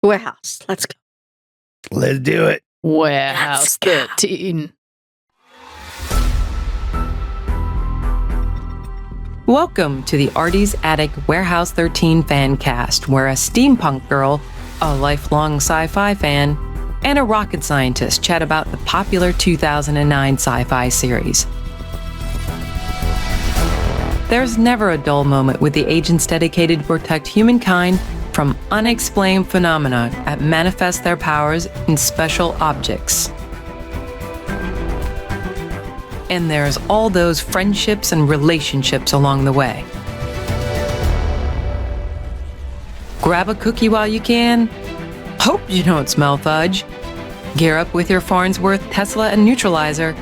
Warehouse. Let's go. Let's do it. Warehouse 13. Welcome to the Artie's Attic Warehouse 13 Fancast, where a steampunk girl, a lifelong sci-fi fan, and a rocket scientist chat about the popular 2009 sci-fi series. There's never a dull moment with the agents dedicated to protect humankind from unexplained phenomena that manifest their powers in special objects. And there's all those friendships and relationships along the way. Grab a cookie while you can. Hope you don't smell fudge. Gear up with your Farnsworth, Tesla, and neutralizer,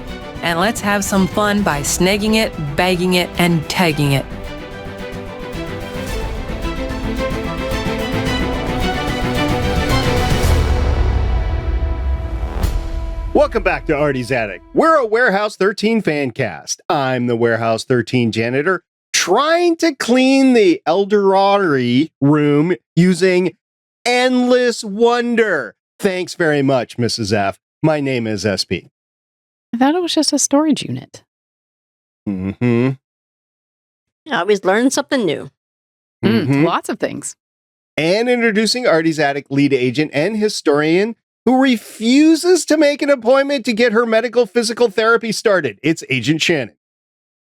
and let's have some fun by snagging it, bagging it, and tagging it. Welcome back to Artie's Attic. We're a Warehouse 13 fan cast. I'm the Warehouse 13 janitor, trying to clean the Eldorado room using endless wonder. Thanks very much, Mrs. F. My name is SP. I thought it was just a storage unit. Mm-hmm. I always learn something new. Lots of things. And introducing Artie's Attic lead agent and historian, who refuses to make an appointment to get her medical physical therapy started. It's Agent Shannon.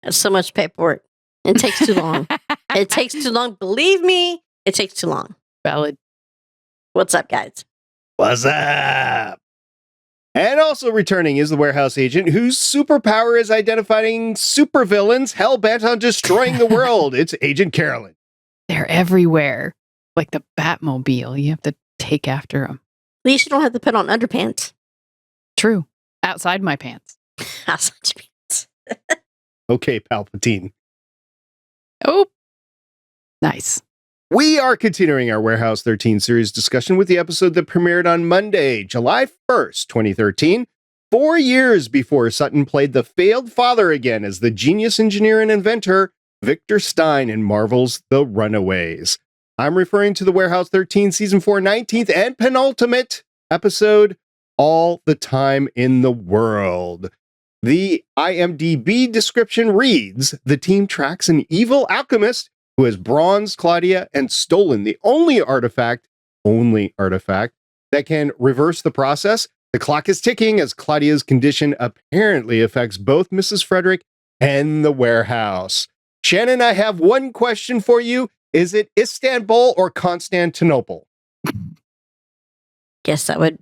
That's so much paperwork. It takes too long. It takes too long. Believe me, it takes too long. Valid. What's up, guys? What's up? And also returning is the warehouse agent whose superpower is identifying supervillains hell-bent on destroying the world. It's Agent Carolyn. They're everywhere. Like the Batmobile. You have to take after them. At least you don't have to put on underpants. True. Outside my pants. Outside your pants. Okay, Palpatine. Oh, nice. We are continuing our Warehouse 13 series discussion with the episode that premiered on Monday, July 1st, 2013, 4 years before Sutton played the failed father again as the genius engineer and inventor Victor Stein in Marvel's The Runaways. I'm referring to the Warehouse 13 Season 4 19th and penultimate episode, All the Time in the World. The IMDb description reads, the team tracks an evil alchemist who has bronzed Claudia and stolen the only artifact that can reverse the process. The clock is ticking as Claudia's condition apparently affects both Mrs. Fredrick and the warehouse. Shannon, I have one question for you. Is it Istanbul or Constantinople? Guess that would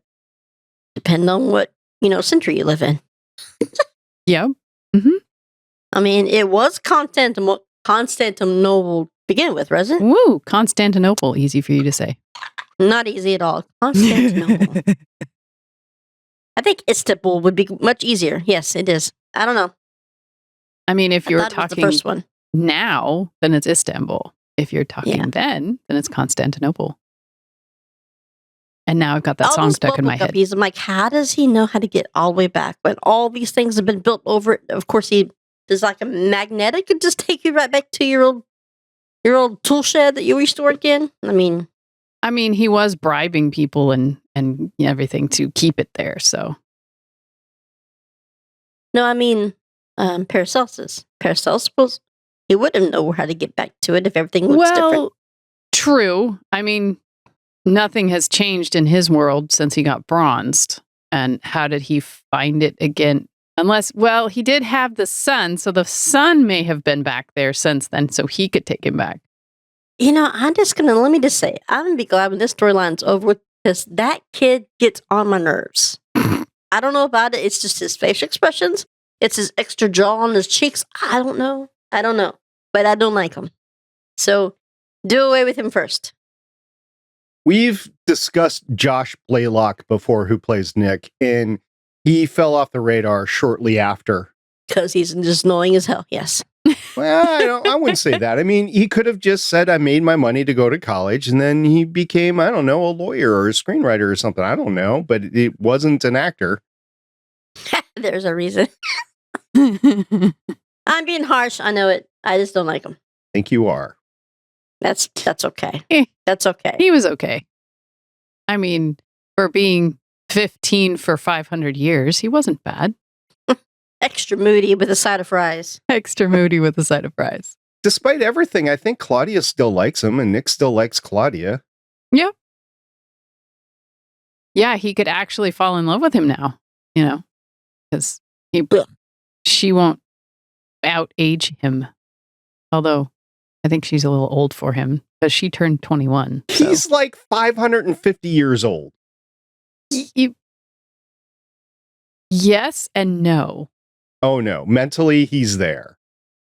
depend on what, century you live in. Yeah. Mm-hmm. I mean, it was Constantinople to begin with, wasn't it? Woo, Constantinople. Easy for you to say. Not easy at all. Constantinople. I think Istanbul would be much easier. Yes, it is. I don't know. I mean, if you're the talking first one. now, then it's Istanbul. If you're talking then it's Constantinople. And now I've got that song stuck in my head. I'm like, how does he know how to get all the way back when all these things have been built over it? Of course, there's like a magnetic could just take you right back to your old tool shed that you used to work in. I mean, he was bribing people and everything to keep it there. So, no, I mean, Paracelsus. Paracelsus, he wouldn't know how to get back to it if everything looks different. True. I mean, nothing has changed in his world since he got bronzed. And how did he find it again? Unless, he did have the sun, so the sun may have been back there since then, so he could take him back. Let me just say, I'm going to be glad when this storyline's over with, because that kid gets on my nerves. I don't know about it. It's just his facial expressions. It's his extra jaw on his cheeks. I don't know. But I don't like him. So do away with him first. We've discussed Josh Blaylock before, who plays Nick, and he fell off the radar shortly after. Because he's just annoying as hell, yes. Well, I wouldn't say that. I mean, he could have just said, I made my money to go to college, and then he became, a lawyer or a screenwriter or something. I don't know, but it wasn't an actor. There's a reason. I'm being harsh. I know it. I just don't like him. I think you are. That's okay. That's okay. He was okay. I mean, for being 15 for 500 years, he wasn't bad. Extra moody with a side of fries. Extra moody with a side of fries. Despite everything, I think Claudia still likes him, and Nick still likes Claudia. Yeah. Yeah, he could actually fall in love with him now, because she won't out-age him. Although, I think she's a little old for him, because she turned 21. So. He's like 550 years old. Yes and no. Oh, no. Mentally, he's there.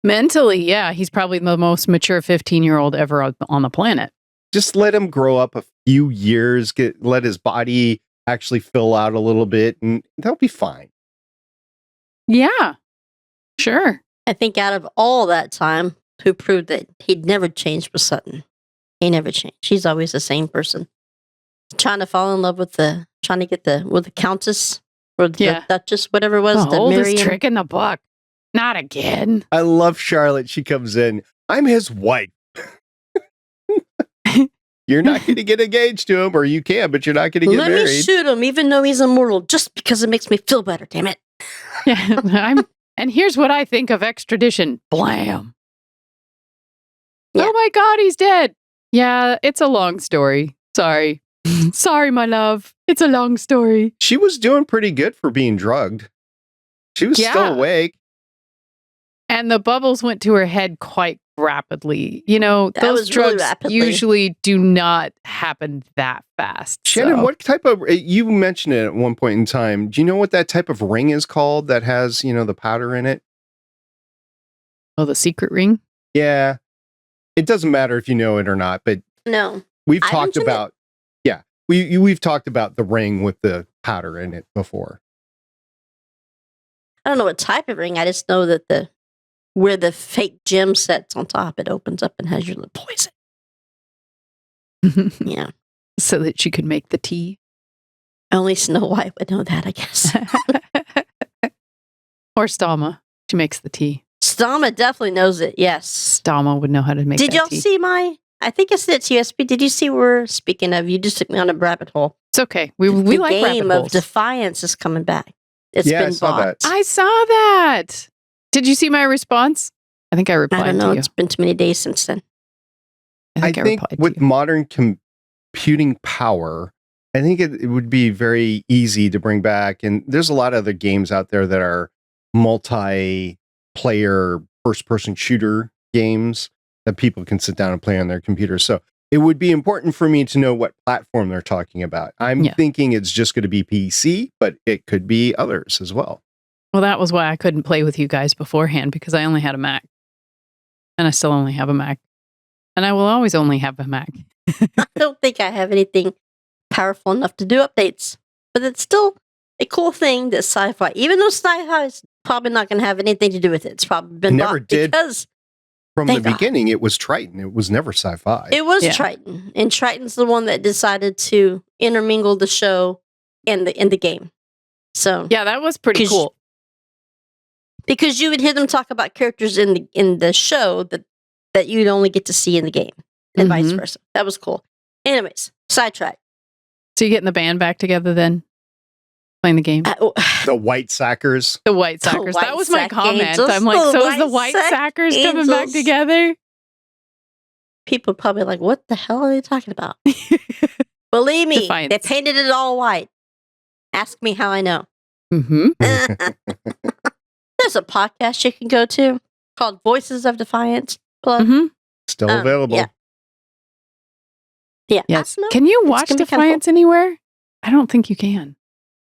Mentally, yeah. He's probably the most mature 15-year-old ever on the planet. Just let him grow up a few years, let his body actually fill out a little bit, and they'll be fine. Yeah, sure. I think out of all that time, who proved that he'd never changed was Sutton. He never changed. He's always the same person. Trying to fall in love with the Countess or the Duchess, whatever it was. The oldest trick in the book. Not again. I love Charlotte. She comes in. I'm his wife. You're not going to get engaged to him, or you can, but you're not going to get married. Let me shoot him, even though he's immortal, just because it makes me feel better. Damn it. Yeah, and here's what I think of extradition. Blam. Yeah. Oh my God, he's dead. Yeah, it's a long story. Sorry. Sorry, my love. It's a long story. She was doing pretty good for being drugged. She was still awake. And the bubbles went to her head quite rapidly. Those drugs really usually do not happen that fast. Shannon, what type of, you mentioned it at one point in time. Do you know what that type of ring is called that has, the powder in it? Oh, the secret ring? Yeah. It doesn't matter if you know it or not, but no. We've talked about, we've talked about the ring with the powder in it before. I don't know what type of ring. I just know that where the fake gem sets on top, it opens up and has your little poison. Yeah. So that she could make the tea. Only Snow White would know that, I guess. Or Stalma. She makes the tea. Stalma definitely knows it, yes. Stalma would know how to make Did y'all tea. see I think I said it to you, SP. Did you see speaking of, you just took me on a rabbit hole. It's okay. We like rabbit game holes. of Defiance is coming back. It's been bought. I saw that. Did you see my response? I think I replied I don't know. to you. It's been too many days since then. I think with modern computing power, I think it would be very easy to bring back. And there's a lot of other games out there that are multi-player first-person shooter games that people can sit down and play on their computers. So it would be important for me to know what platform they're talking about. I'm thinking it's just going to be PC, but it could be others as well. Well, that was why I couldn't play with you guys beforehand, because I only had a Mac. And I still only have a Mac. And I will always only have a Mac. I don't think I have anything powerful enough to do updates. But it's still a cool thing that sci-fi, even though sci-fi is probably not going to have anything to do with it. It's probably been never did. Because from the beginning, it was Triton. It was never sci-fi. It was Triton. And Triton's the one that decided to intermingle the show and the game. So yeah, that was pretty cool. Because you would hear them talk about characters in the show that you'd only get to see in the game, and vice versa. That was cool. Anyways, sidetrack. So you getting the band back together then? Playing the game? The White Sackers. The White Sackers. That was my comment. Angels. I'm like, so is the White Sackers coming back together? People probably like, what the hell are they talking about? Believe me, Defiance. they painted it all white. Ask me how I know. Mm-hmm. There's a podcast you can go to called Voices of Defiance. Still available. Yeah. Yes. Can you watch Defiance anywhere? I don't think you can.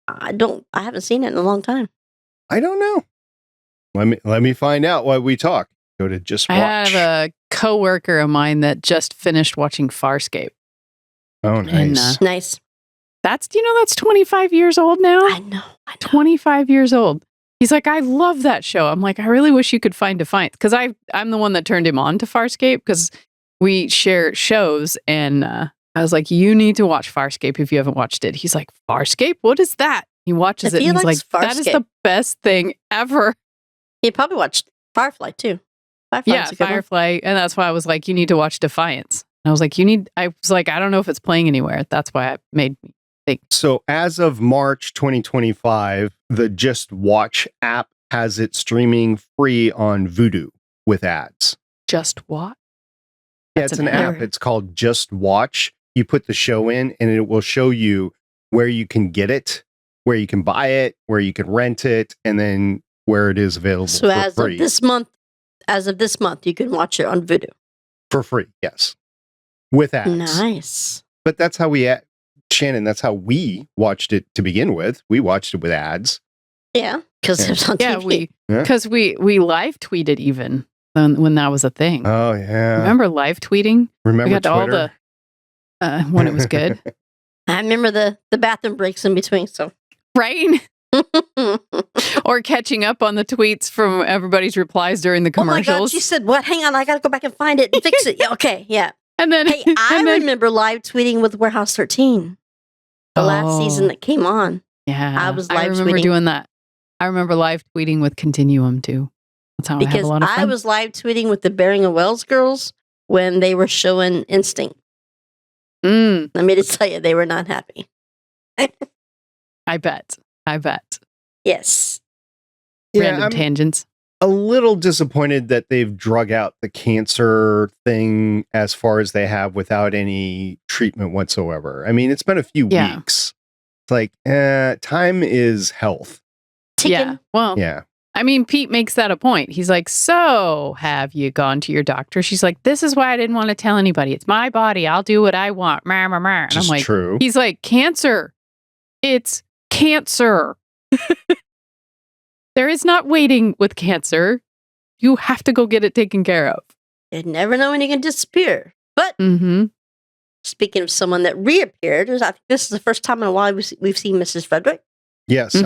I haven't seen it in a long time. I don't know. Let me find out while we talk. Go to Just Watch. I have a coworker of mine that just finished watching Farscape. Oh, nice. And, nice. That's 25 years old now. I know. 25 years old. He's like, I love that show. I'm like, I really wish you could find Defiance, because I'm the one that turned him on to Farscape, because we share shows, and I was like, you need to watch Farscape if you haven't watched it. He's like, Farscape? What is that? He watches it and he's like, that is the best thing ever. He probably watched Firefly too. Firefly, and that's why I was like, you need to watch Defiance. I was like, I don't know if it's playing anywhere. That's why it made me think. So as of March 2025, the Just Watch app has it streaming free on Vudu with ads. Just Watch? Yeah, it's an app. It's called Just Watch. You put the show in and it will show you where you can get it, where you can buy it, where you can rent it, and then where it is available so for free. As of this month, you can watch it on Vudu. For free, yes. With ads. Nice. But that's how Shannon, that's how we watched it to begin with. We watched it with ads. Yeah, because it was on TV. Because we live tweeted even when that was a thing. Oh, yeah. Remember live tweeting? Remember we got Twitter? All the when it was good. I remember the bathroom breaks in between, so. Right? Or catching up on the tweets from everybody's replies during the commercials. Oh my God, she said, what? Hang on, I got to go back and find it and fix it. Yeah, okay, yeah. And then, hey, I remember live tweeting with Warehouse 13, the last season that came on. Yeah, I was live remember tweeting. doing that. I remember live tweeting with Continuum too. That's how I had a lot of fun. I was live tweeting with the Bering and Wells girls when they were showing Instinct. Let me just tell you, they were not happy. I bet. Yes. Random tangents. A little disappointed that they've drug out the cancer thing as far as they have without any treatment whatsoever. I mean, it's been a few weeks. It's like, time is health. Yeah. Well, yeah. I mean, Pete makes that a point. He's like, so have you gone to your doctor? She's like, this is why I didn't want to tell anybody. It's my body. I'll do what I want. And I'm like, true. He's like, cancer. It's cancer. There is not waiting with cancer. You have to go get it taken care of. You never know when you can disappear. But speaking of someone that reappeared, I think this is the first time in a while we've seen Mrs. Fredrick. Yes,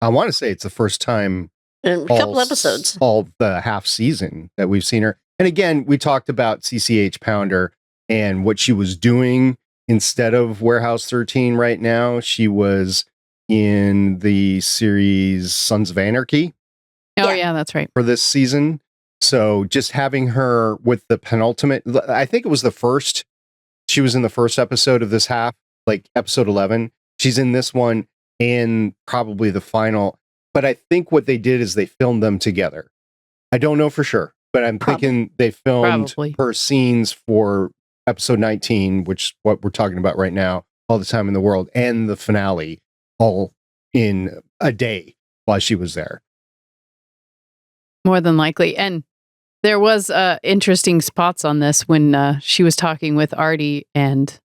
I want to say it's the first time in a couple episodes. All the half season that we've seen her. And again, we talked about CCH Pounder and what she was doing instead of Warehouse 13 right now. She was in the series Sons of Anarchy. Oh, yeah, that's right. For this season. So just having her with the penultimate, I think it was she was in the first episode of this half, like episode 11. She's in this one and probably the final. But I think what they did is they filmed them together. I don't know for sure, but I'm thinking they filmed her scenes for episode 19, which is what we're talking about right now, All the Time in the World, and the finale all in a day while she was there. More than likely. And there was interesting spots on this when she was talking with Artie and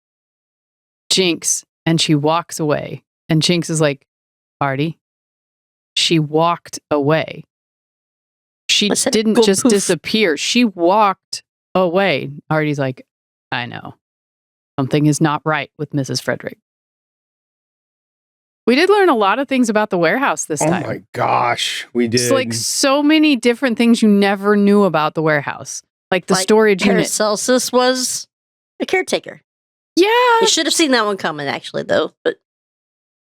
Jinx, and she walks away. And Jinx is like, Artie, she walked away. She didn't just disappear. She walked away. Artie's like, I know. Something is not right with Mrs. Fredrick. We did learn a lot of things about the warehouse this time. Oh my gosh, we did. It's like so many different things you never knew about the warehouse. Like the storage unit. Paracelsus was a caretaker. Yeah. You should have seen that one coming, actually, though. But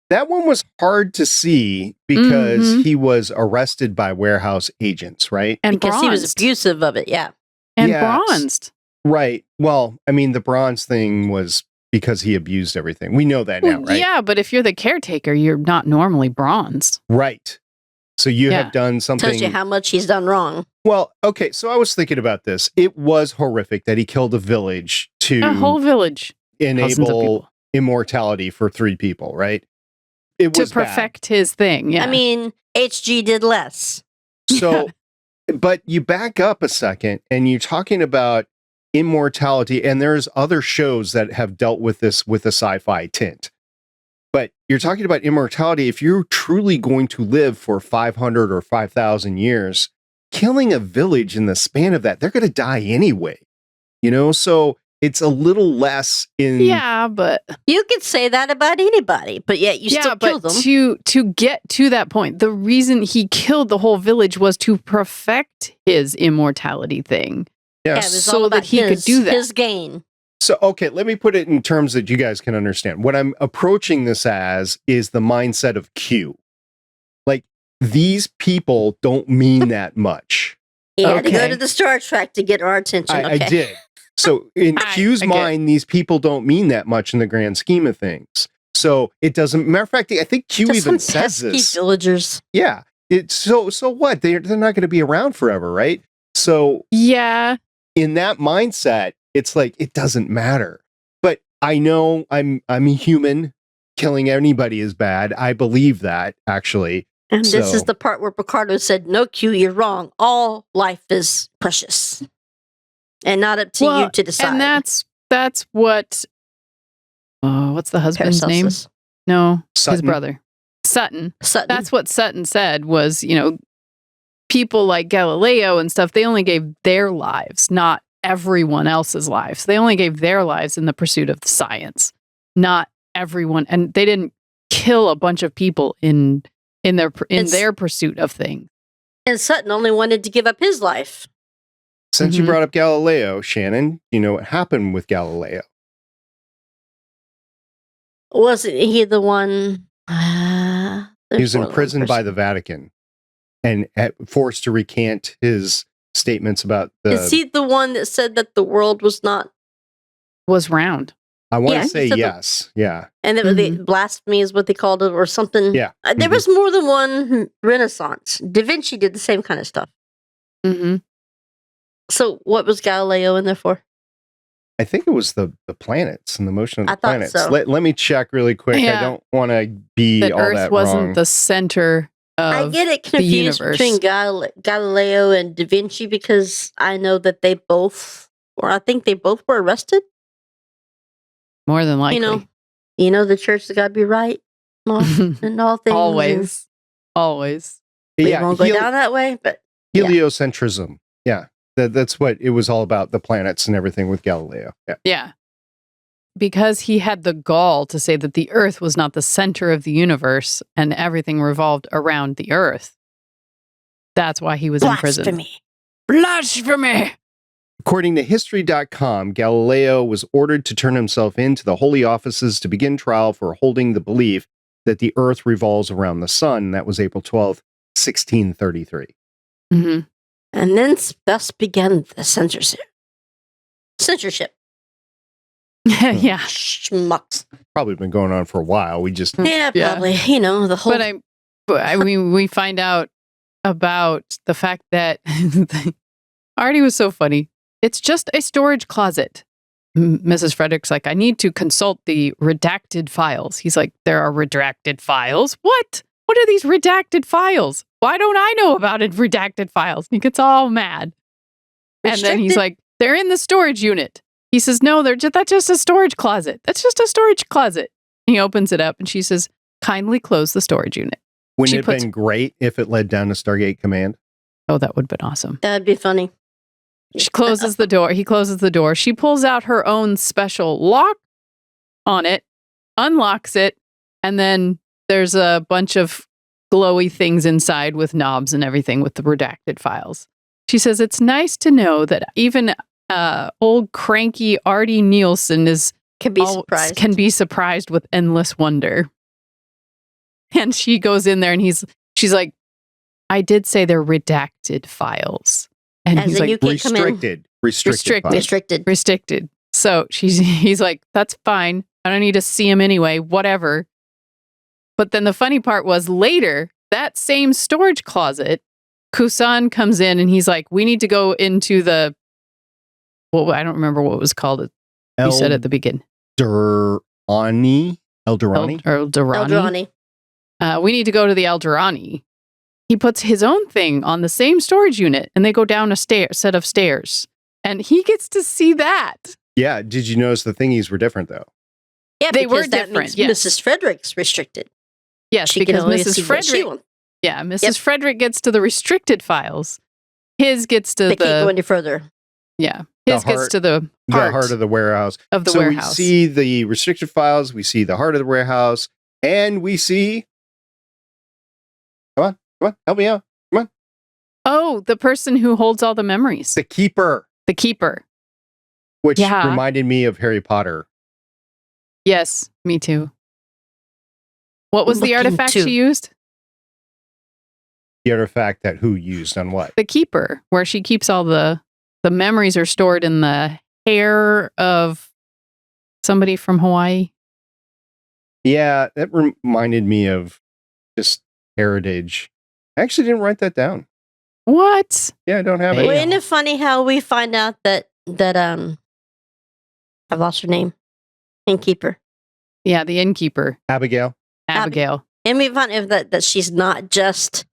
that one was hard to see because he was arrested by warehouse agents, right? And because he was abusive of it, yeah. And bronzed. Right. Well, I mean, the bronze thing was because he abused everything. We know that now, right? Yeah, but if you're the caretaker, you're not normally bronzed. Right. So you have done something. Tells you how much he's done wrong. Well, okay. So I was thinking about this. It was horrific that he killed a village a whole village. Enable immortality for 3 people, right? It was to perfect his thing. Yeah. I mean, HG did less. So, but you back up a second and you're talking about immortality, and there's other shows that have dealt with this with a sci-fi tint. But you're talking about immortality. If you're truly going to live for 500 or 5,000 years, killing a village in the span of that, they're going to die anyway. You know, so it's a little less in. Yeah, but you could say that about anybody, but yet you still kill them. To get to that point, the reason he killed the whole village was to perfect his immortality thing. Yeah, so that he could do that. His gain. So, okay, let me put it in terms that you guys can understand. What I'm approaching this as is the mindset of Q. Like, these people don't mean that much. He had to go to the Star Trek to get our attention. I did. So in Q's I get- mind, these people don't mean that much in the grand scheme of things. So it doesn't. Matter of fact, I think Q Just even some says pesky this. villagers. Yeah. It's so what? They're not going to be around forever, right? So Yeah. in that mindset, it's like it doesn't matter. But I know I'm a human. Killing anybody is bad. I believe that, actually. And this So- is the part where Picardo said, "No, Q, you're wrong. All life is precious, and not up to you to decide." And that's what. What's the husband's name? Paracelsus. No, Sutton. his brother, Sutton. Sutton. That's what Sutton said was, people like Galileo and stuff, they only gave their lives, not everyone else's lives. They only gave their lives in the pursuit of science, not everyone. And they didn't kill a bunch of people in their pursuit of things. And Sutton only wanted to give up his life. Since you Mhm. brought up Galileo, Shannon, you know what happened with Galileo? Wasn't he the one? He was imprisoned by the Vatican and forced to recant his statements about the. Is he the one that said that the world was not? Was round. I want Yeah, to he say said yes. Yeah. And it was the blasphemy is what they called it, or something. Yeah. There Mhm. was more than one Renaissance. Da Vinci did the same kind of stuff. Mm-hmm. So what was Galileo in there for? I think it was the planets and the motion of the I thought planets. so. Let me check really quick. I Yeah. don't want to be That all Earth that wasn't wrong. the center of. I get it confused universe. between Galileo and Da Vinci because I know that they both, or I think they both were arrested. More than likely. You know, the church has got to be right in all things. Always. We yeah, won't go down that way, but yeah. heliocentrism. Yeah. That's what it was all about, the planets and everything with Galileo. Yeah. Yeah. Because he had the gall to say that the Earth was not the center of the universe and everything revolved around the Earth. That's why he was in prison. blasphemy. Blasphemy! According to History.com, Galileo was ordered to turn himself in to the holy offices to begin trial for holding the belief that the Earth revolves around the sun. That was April 12th, 1633. Mm-hmm. And then thus began the censorship. Yeah. Schmucks. Probably been going on for a while. We just Yeah, Yeah. probably. You know, the whole. But I mean, we find out about the fact that Artie was so funny. It's just a storage closet. Mrs. Fredrick's like, I need to consult the redacted files. He's like, there are redacted files? What? What are these redacted files? Why don't I know about it? Redacted files. And he gets all mad. And then he's Restricted? like, they're in the storage unit. He says, no, that's just a storage closet. That's just a storage closet. He opens it up and she says, kindly close the storage unit. wouldn't she it have puts- been great if it led down to Stargate Command? Oh, that would have been awesome. That'd be funny. She closes the door. He closes the door. She pulls out her own special lock on it, unlocks it, and then there's a bunch of glowy things inside with knobs and everything with the redacted files. She says, it's nice to know that even old cranky Artie Nielsen Can be surprised. can be surprised with endless wonder. And she goes in there and she's like, I did say they're redacted files. And As he's in like, you can't come in. Restricted. Restricted. files. Restricted. restricted. So he's like, that's fine. I don't need to see him anyway, whatever. But then the funny part was later, that same storage closet, Kusan comes in and he's like, we need to go into the, well, I don't remember what it was called. You said at the beginning. Eldorani. Eldorani. We need to go to the Eldorani. He puts his own thing on the same storage unit and they go down a set of stairs. And he gets to see that. Yeah. Did you notice the thingies were different though? Yeah, They were because that different, means yes. Mrs. Fredrick's restricted. Yes, She can because only Mrs. see what she Fredrick. wants. Yeah, Mrs. Fredrick gets to the restricted files. His gets to They can't go any further. yeah. The His gets heart- to the The heart of the warehouse. of the so warehouse. we see the restricted files, we see the heart of the warehouse, and we see. Come on, help me out. Oh, the person who holds all the memories. The keeper, The keeper. which Yeah. reminded me of Harry Potter. Yes, me too. What was the Looking artifact to- she used? The artifact that who used on what? The keeper, where she keeps all the memories are stored in the hair of somebody from Hawaii? Yeah, that reminded me of just heritage. I actually didn't write that down. What? Yeah, I don't have Well, it. isn't it funny how we find out that I've lost her name, innkeeper. Yeah, the innkeeper, Abigail. Abigail. And we find out that she's not just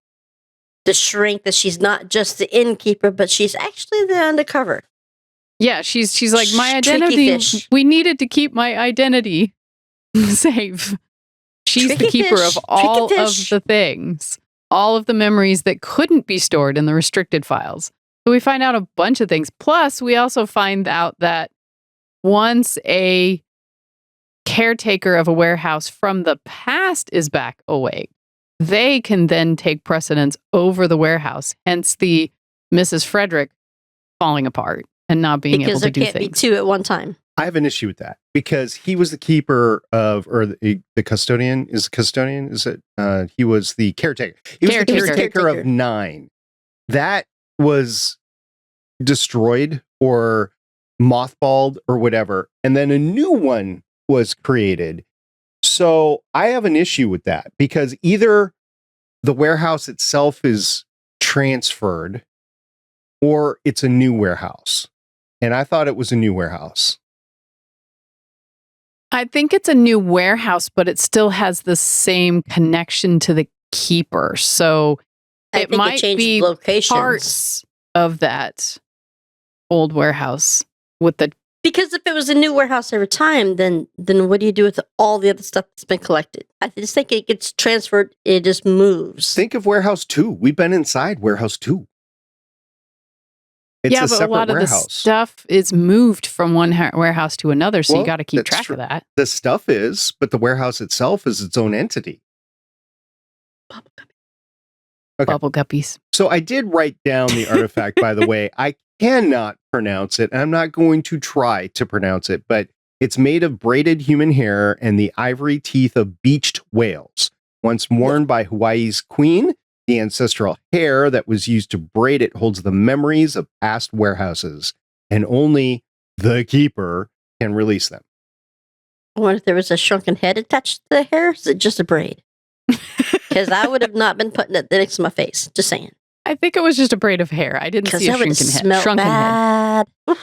the shrink, that she's not just the innkeeper, but she's actually the undercover. Yeah, she's like, my Tricky identity. fish. We needed to keep my identity safe. She's the Tricky keeper fish. of all Tricky of fish. the things, all of the memories that couldn't be stored in the restricted files. So we find out a bunch of things. Plus, we also find out that once a caretaker of a warehouse from the past is back awake, they can then take precedence over the warehouse. Hence the Mrs. Fredrick falling apart and not being able Because to there do can't things. be two at one time. I have an issue with that because he was the keeper of, or the custodian. Is custodian? Is it? He was the caretaker. He was the caretaker of 9. That was destroyed or mothballed or whatever, and then a new one was created. So I have an issue with that because either the warehouse itself is transferred or it's a new warehouse. And I thought it was a new warehouse. I think it's a new warehouse, but it still has the same connection to the keeper. So I it think might it changed be locations. parts of that old warehouse with the. Because if it was a new warehouse every time, then what do you do with all the other stuff that's been collected? I just think it gets transferred. It just moves. Think of Warehouse 2. We've been inside Warehouse 2. It's yeah, a but a separate lot of warehouse. the stuff is moved from one warehouse to another, so you Well, got to keep that's track true. of that. The stuff is, but the warehouse itself is its own entity. Okay. Bubble guppies. So I did write down the artifact, by the way. I cannot pronounce it, and I'm not going to try to pronounce it, but it's made of braided human hair and the ivory teeth of beached whales. Once worn by Hawaii's queen, the ancestral hair that was used to braid it holds the memories of past warehouses, and only the keeper can release them. I wonder if there was a shrunken head attached to the hair. Is it just a braid? Because I would have not been putting it next to my face. Just saying. I think it was just a braid of hair. I didn't Because see a that would have shrunken head. smelled Shrunken head. bad.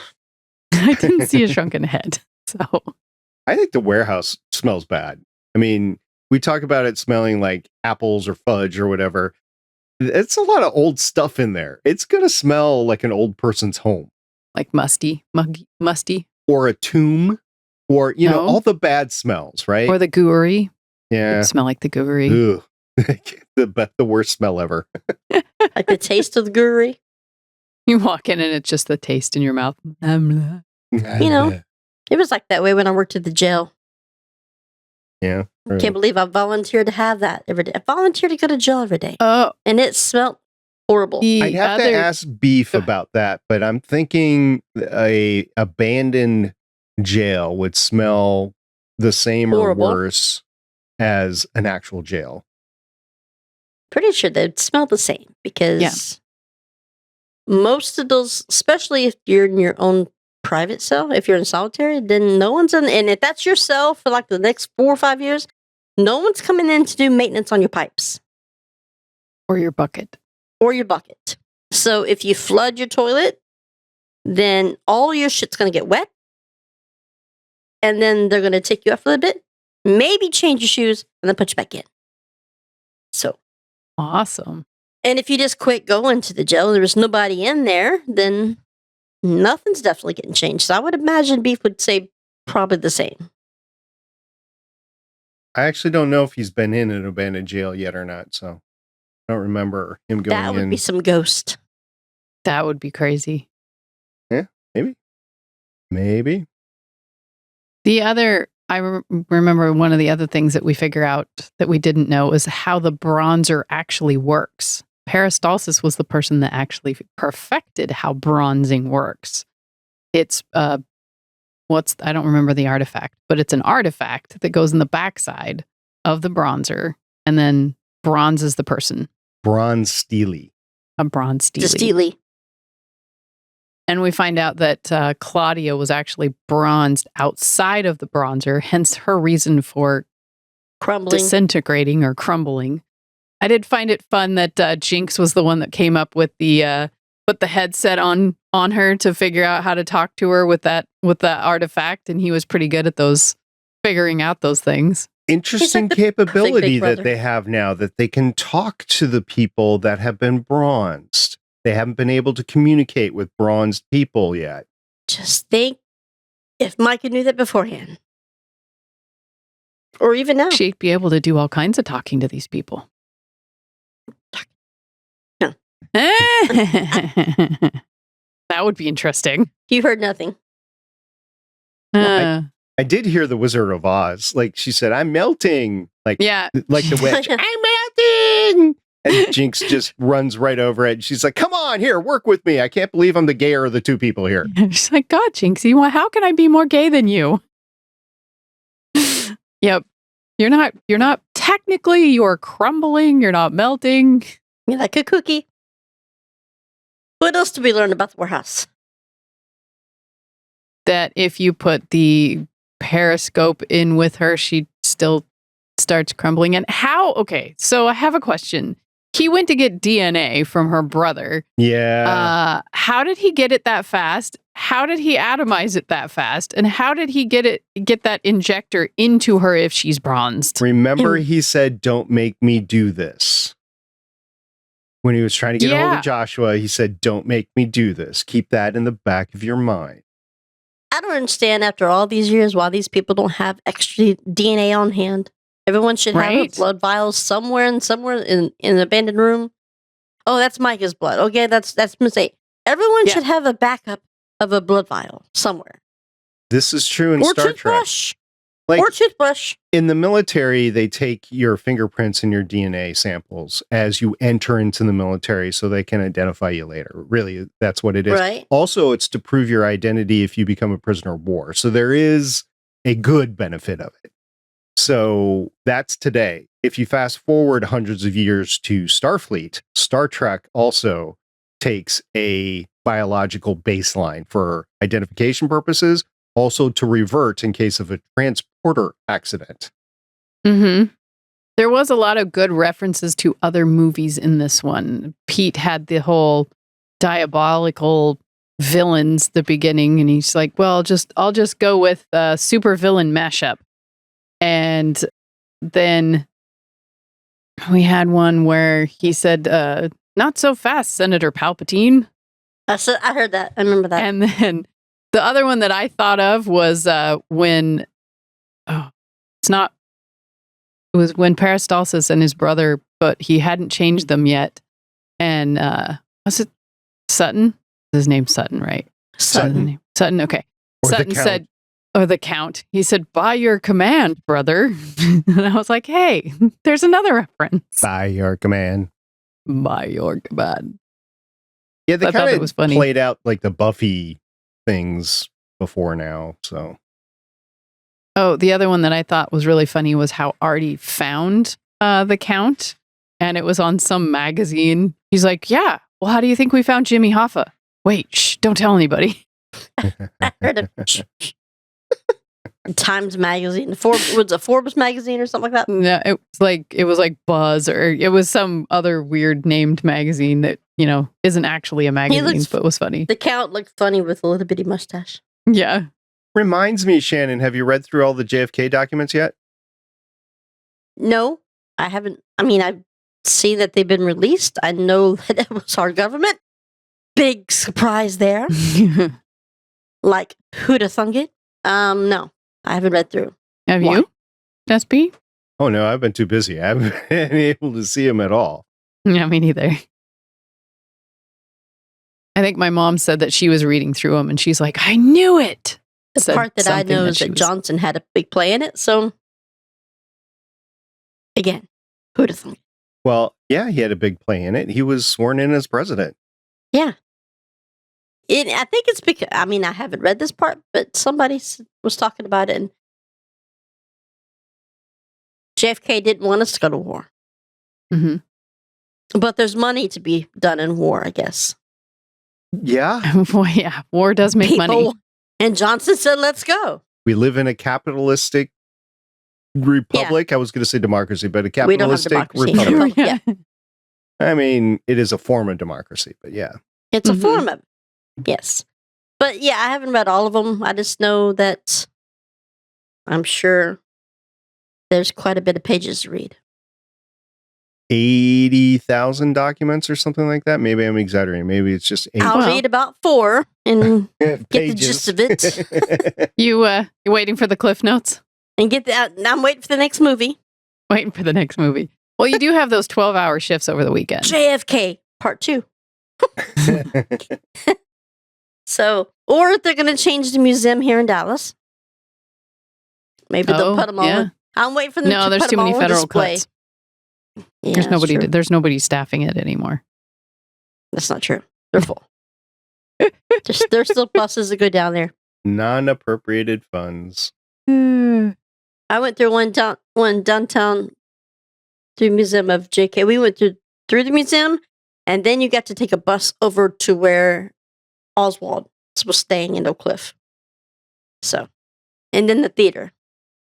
I didn't see a shrunken head. So I think the warehouse smells bad. I mean, we talk about it smelling like apples or fudge or whatever. It's a lot of old stuff in there. It's going to smell like an old person's home. like musty. Or a tomb. Or, you know, No. all the bad smells, right? Or the gooey. Yeah. It smell like the gooey. Ugh. the worst smell ever. Like the taste of the guri. You walk in and it's just the taste in your mouth. You know. It was like that way when I worked at the jail. Yeah. Right. Can't believe I volunteered to have that every day. I volunteered to go to jail every day. Oh, And it smelled horrible. the I'd have other to ask Beef about that, but I'm thinking a abandoned jail would smell the same Horrible. or worse as an actual jail. Pretty sure they'd smell the same because most of those, especially if you're in your own private cell, if you're in solitary, then no one's in. And if that's your cell for like the next 4 or 5 years, no one's coming in to do maintenance on your pipes or your bucket. or your bucket. So if you flood your toilet, then all your shit's going to get wet. And then they're going to take you out for a bit, maybe change your shoes, and then put you back in. So. Awesome. And if you just quit going to the jail and there was nobody in there, then nothing's definitely getting changed. So I would imagine Beef would say probably the same. I actually don't know if he's been in an abandoned jail yet or not, so I don't remember him going That would in. be some ghost. That would be crazy. Maybe. The other, I remember one of the other things that we figure out that we didn't know is how the bronzer actually works. Peristalsis was the person that actually perfected how bronzing works. It's, I don't remember the artifact, but it's an artifact that goes in the backside of the bronzer and then bronzes the person. Bronze Steely. A bronze steely. The Steely. And we find out that Claudia was actually bronzed outside of the bronzer, hence her reason for Crumbling. disintegrating or crumbling. I did find it fun that Jinx was the one that came up with the put the headset on her to figure out how to talk to her with that artifact, and he was pretty good at figuring out those things. Interesting the capability big brother. that they have now, that they can talk to the people that have been bronzed. They haven't been able to communicate with bronzed people yet. Just think if Myka knew that beforehand. Or even now. She'd be able to do all kinds of talking to these people. Yeah. That would be interesting. You heard nothing. I did hear the Wizard of Oz. Like she said, I'm melting. Like the witch, I'm melting. And Jinx just runs right over it. She's like, come on, here, work with me. I can't believe I'm the gayer of the two people here. She's like, God, Jinxie, how can I be more gay than you? Yep. You're not technically, you're crumbling, you're not melting. You're like a cookie. What else did we learn about the warehouse? That if you put the periscope in with her, she still starts crumbling. And how? Okay, so I have a question. He went to get DNA from her brother. Yeah. How did he get it that fast? How did he atomize it that fast? And how did he get that injector into her if she's bronzed? Remember, he said, don't make me do this. When he was trying to get a hold of Joshua, he said, don't make me do this. Keep that in the back of your mind. I don't understand after all these years why these people don't have extra DNA on hand. Everyone should have a blood vial somewhere in an abandoned room. Oh, that's Myka's blood. Okay, that's a mistake. Everyone should have a backup of a blood vial somewhere. This is true in or Star toothbrush. Trek. Or toothbrush. In the military, they take your fingerprints and your DNA samples as you enter into the military so they can identify you later. Really, that's what it is. Right. Also, it's to prove your identity if you become a prisoner of war. So there is a good benefit of it. So that's today. If you fast forward hundreds of years to Starfleet, Star Trek also takes a biological baseline for identification purposes, also to revert in case of a transporter accident. Mm-hmm. There was a lot of good references to other movies in this one. Pete had the whole diabolical villains at the beginning, and he's like, well, I'll just go with super villain mashup. And then we had one where he said, not so fast, Senator Palpatine. I heard that. I remember that. And then the other one that I thought of was it was when Peristalsis and his brother, but he hadn't changed them yet. And was it Sutton? His name's Sutton, right? Sutton. Sutton, okay. Or Sutton the Count. said, or the Count. He said, by your command, brother. And I was like, hey, there's another reference. By your command. By your command. Yeah, they I thought kind it was of funny. played out like the Buffy things before now, so. Oh, the other one that I thought was really funny was how Artie found the Count, and it was on some magazine. He's like, yeah, well, how do you think we found Jimmy Hoffa? Wait, shh, don't tell anybody. I heard it. Times magazine. Was it Forbes magazine or something like that? No, it was like Buzz, or it was some other weird named magazine that, isn't actually a magazine, but was funny. The Count looked funny with a little bitty mustache. Yeah. Reminds me, Shannon, have you read through all the JFK documents yet? No, I haven't. I mean, I've seen that they've been released. I know that it was our government. Big surprise there. Like, who'da thunk it? No, I haven't read through. Have you, SP? Oh, no, I've been too busy. I haven't been able to see them at all. Yeah, me neither. I think my mom said that she was reading through them, and she's like, I knew it. The part that I know is that Johnson had a big play in it. So, again, who'd have thunk it? Well, yeah, he had a big play in it. He was sworn in as president. Yeah. I think it's because, I mean, I haven't read this part, but somebody was talking about it. And JFK didn't want us to go to war. Mm-hmm. But there's money to be done in war, I guess. Yeah. Boy, yeah, war does make money. And Johnson said, let's go. We live in a capitalistic republic. I was going to say democracy, but a We don't have capitalistic democracy. republic. Yeah. I mean, it is a form of democracy, but yeah. It's a form of, yes. But yeah, I haven't read all of them. I just know that I'm sure there's quite a bit of pages to read. 80,000 documents or something like that. Maybe I'm exaggerating. Maybe it's just 8. I'll read about 4 and get the gist of it. You waiting for the cliff notes? And get that. I'm waiting for the next movie. Waiting for the next movie. Well, you do have those 12-hour shifts over the weekend. JFK Part 2. So, or they're going to change the museum here in Dallas. Maybe they'll put them all. Yeah. I'm waiting for them to there's put too them many all on federal display. cuts. Yeah, There's nobody staffing it anymore. That's not true. They're full. There's still buses that go down there. Non-appropriated funds. I went through one downtown through Museum of JK. We went through the museum, and then you got to take a bus over to where Oswald was staying in Oak Cliff. So, and then the theater.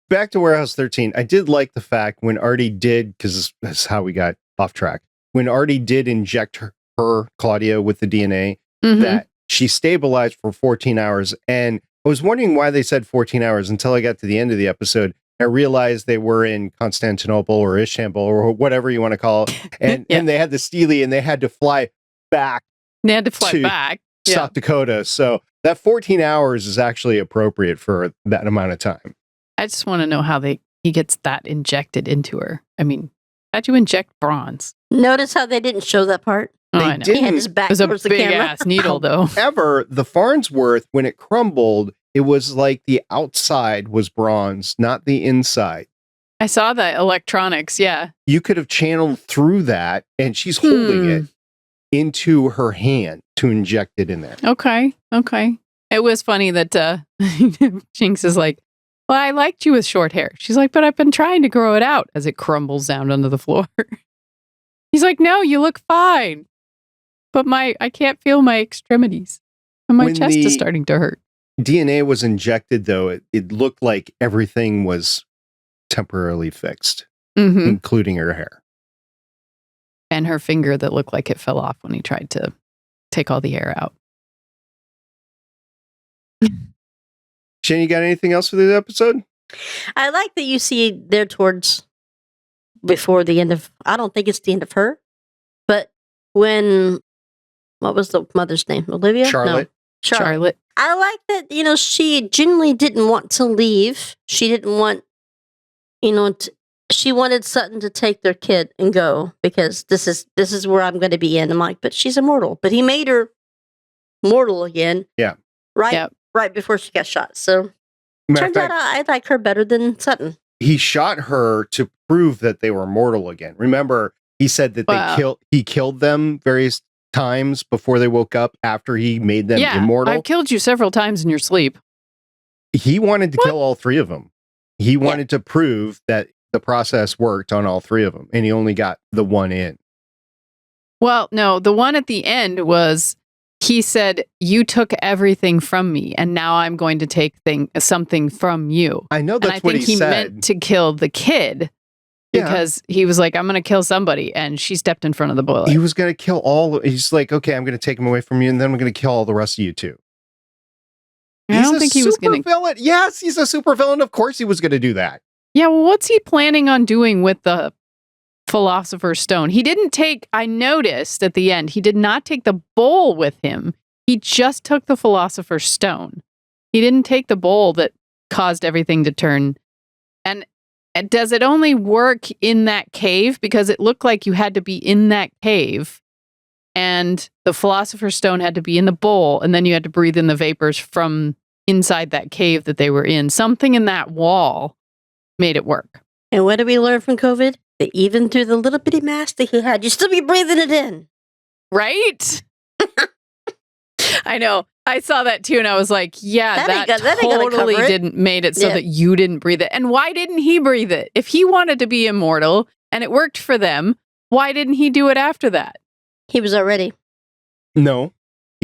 Back to Warehouse 13. I did like the fact when Artie did, because that's how we got off track. When Artie did inject her Claudia, with the DNA, that she stabilized for 14 hours. And I was wondering why they said 14 hours until I got to the end of the episode. I realized they were in Constantinople or Istanbul or whatever you want to call it. And, and they had the Steely and they had to fly back. They had to fly back. South Dakota. So that 14 hours is actually appropriate for that amount of time. I just want to know how he gets that injected into her. I mean, how'd you inject bronze? Notice how they didn't show that part? Oh, I know. He had his back It was a towards the big camera. ass needle, though. However, the Farnsworth, when it crumbled, it was like the outside was bronze, not the inside. I saw the electronics, yeah. You could have channeled through that, and she's holding it into her hand to inject it in there. Okay. It was funny that Jinx is like, well, I liked you with short hair. She's like, but I've been trying to grow it out as it crumbles down onto the floor. He's like, no, you look fine. But I can't feel my extremities. And my chest is starting to hurt. DNA was injected, though. It looked like everything was temporarily fixed, including her hair. And her finger that looked like it fell off when he tried to take all the hair out. Shane, you got anything else for this episode? I like that you see there towards before the end of, I don't think it's the end of her, but when, what was the mother's name? Olivia? Charlotte. No, Charlotte. I like that, she genuinely didn't want to leave. She didn't want, she wanted Sutton to take their kid and go because this is where I'm going to be in. I'm like, but she's immortal. But he made her mortal again. Yeah. Right before she got shot. So turns out I like her better than Sutton. He shot her to prove that they were mortal again. Remember, he said that he killed them various times before they woke up after he made them immortal. I've killed you several times in your sleep. He wanted to kill all 3 of them. He wanted to prove that the process worked on all 3 of them, and he only got the one in. Well, no, the one at the end was, he said, you took everything from me, and now I'm going to take something from you. I know that's what he said. I think he meant to kill the kid because he was like, I'm going to kill somebody, and she stepped in front of the bullet. He was going to kill he's like, okay, I'm going to take him away from you, and then I'm going to kill all the rest of you too. I don't think he was going to. Villain. Yes, he's a supervillain. Of course he was going to do that. Yeah, well, what's he planning on doing with the Philosopher's Stone? He didn't take, I noticed at the end, he did not take the bowl with him. He just took the Philosopher's Stone. He didn't take the bowl that caused everything to turn. And does it only work in that cave? Because it looked like you had to be in that cave and the Philosopher's Stone had to be in the bowl, and then you had to breathe in the vapors from inside that cave that they were in. Something in that wall made it work. And what did we learn from COVID? That even through the little bitty mask that he had, you still be breathing it in. Right? I know. I saw that too, and I was like, yeah, that totally didn't made it so that you didn't breathe it. And why didn't he breathe it? If he wanted to be immortal and it worked for them, why didn't he do it after that? He was already. No,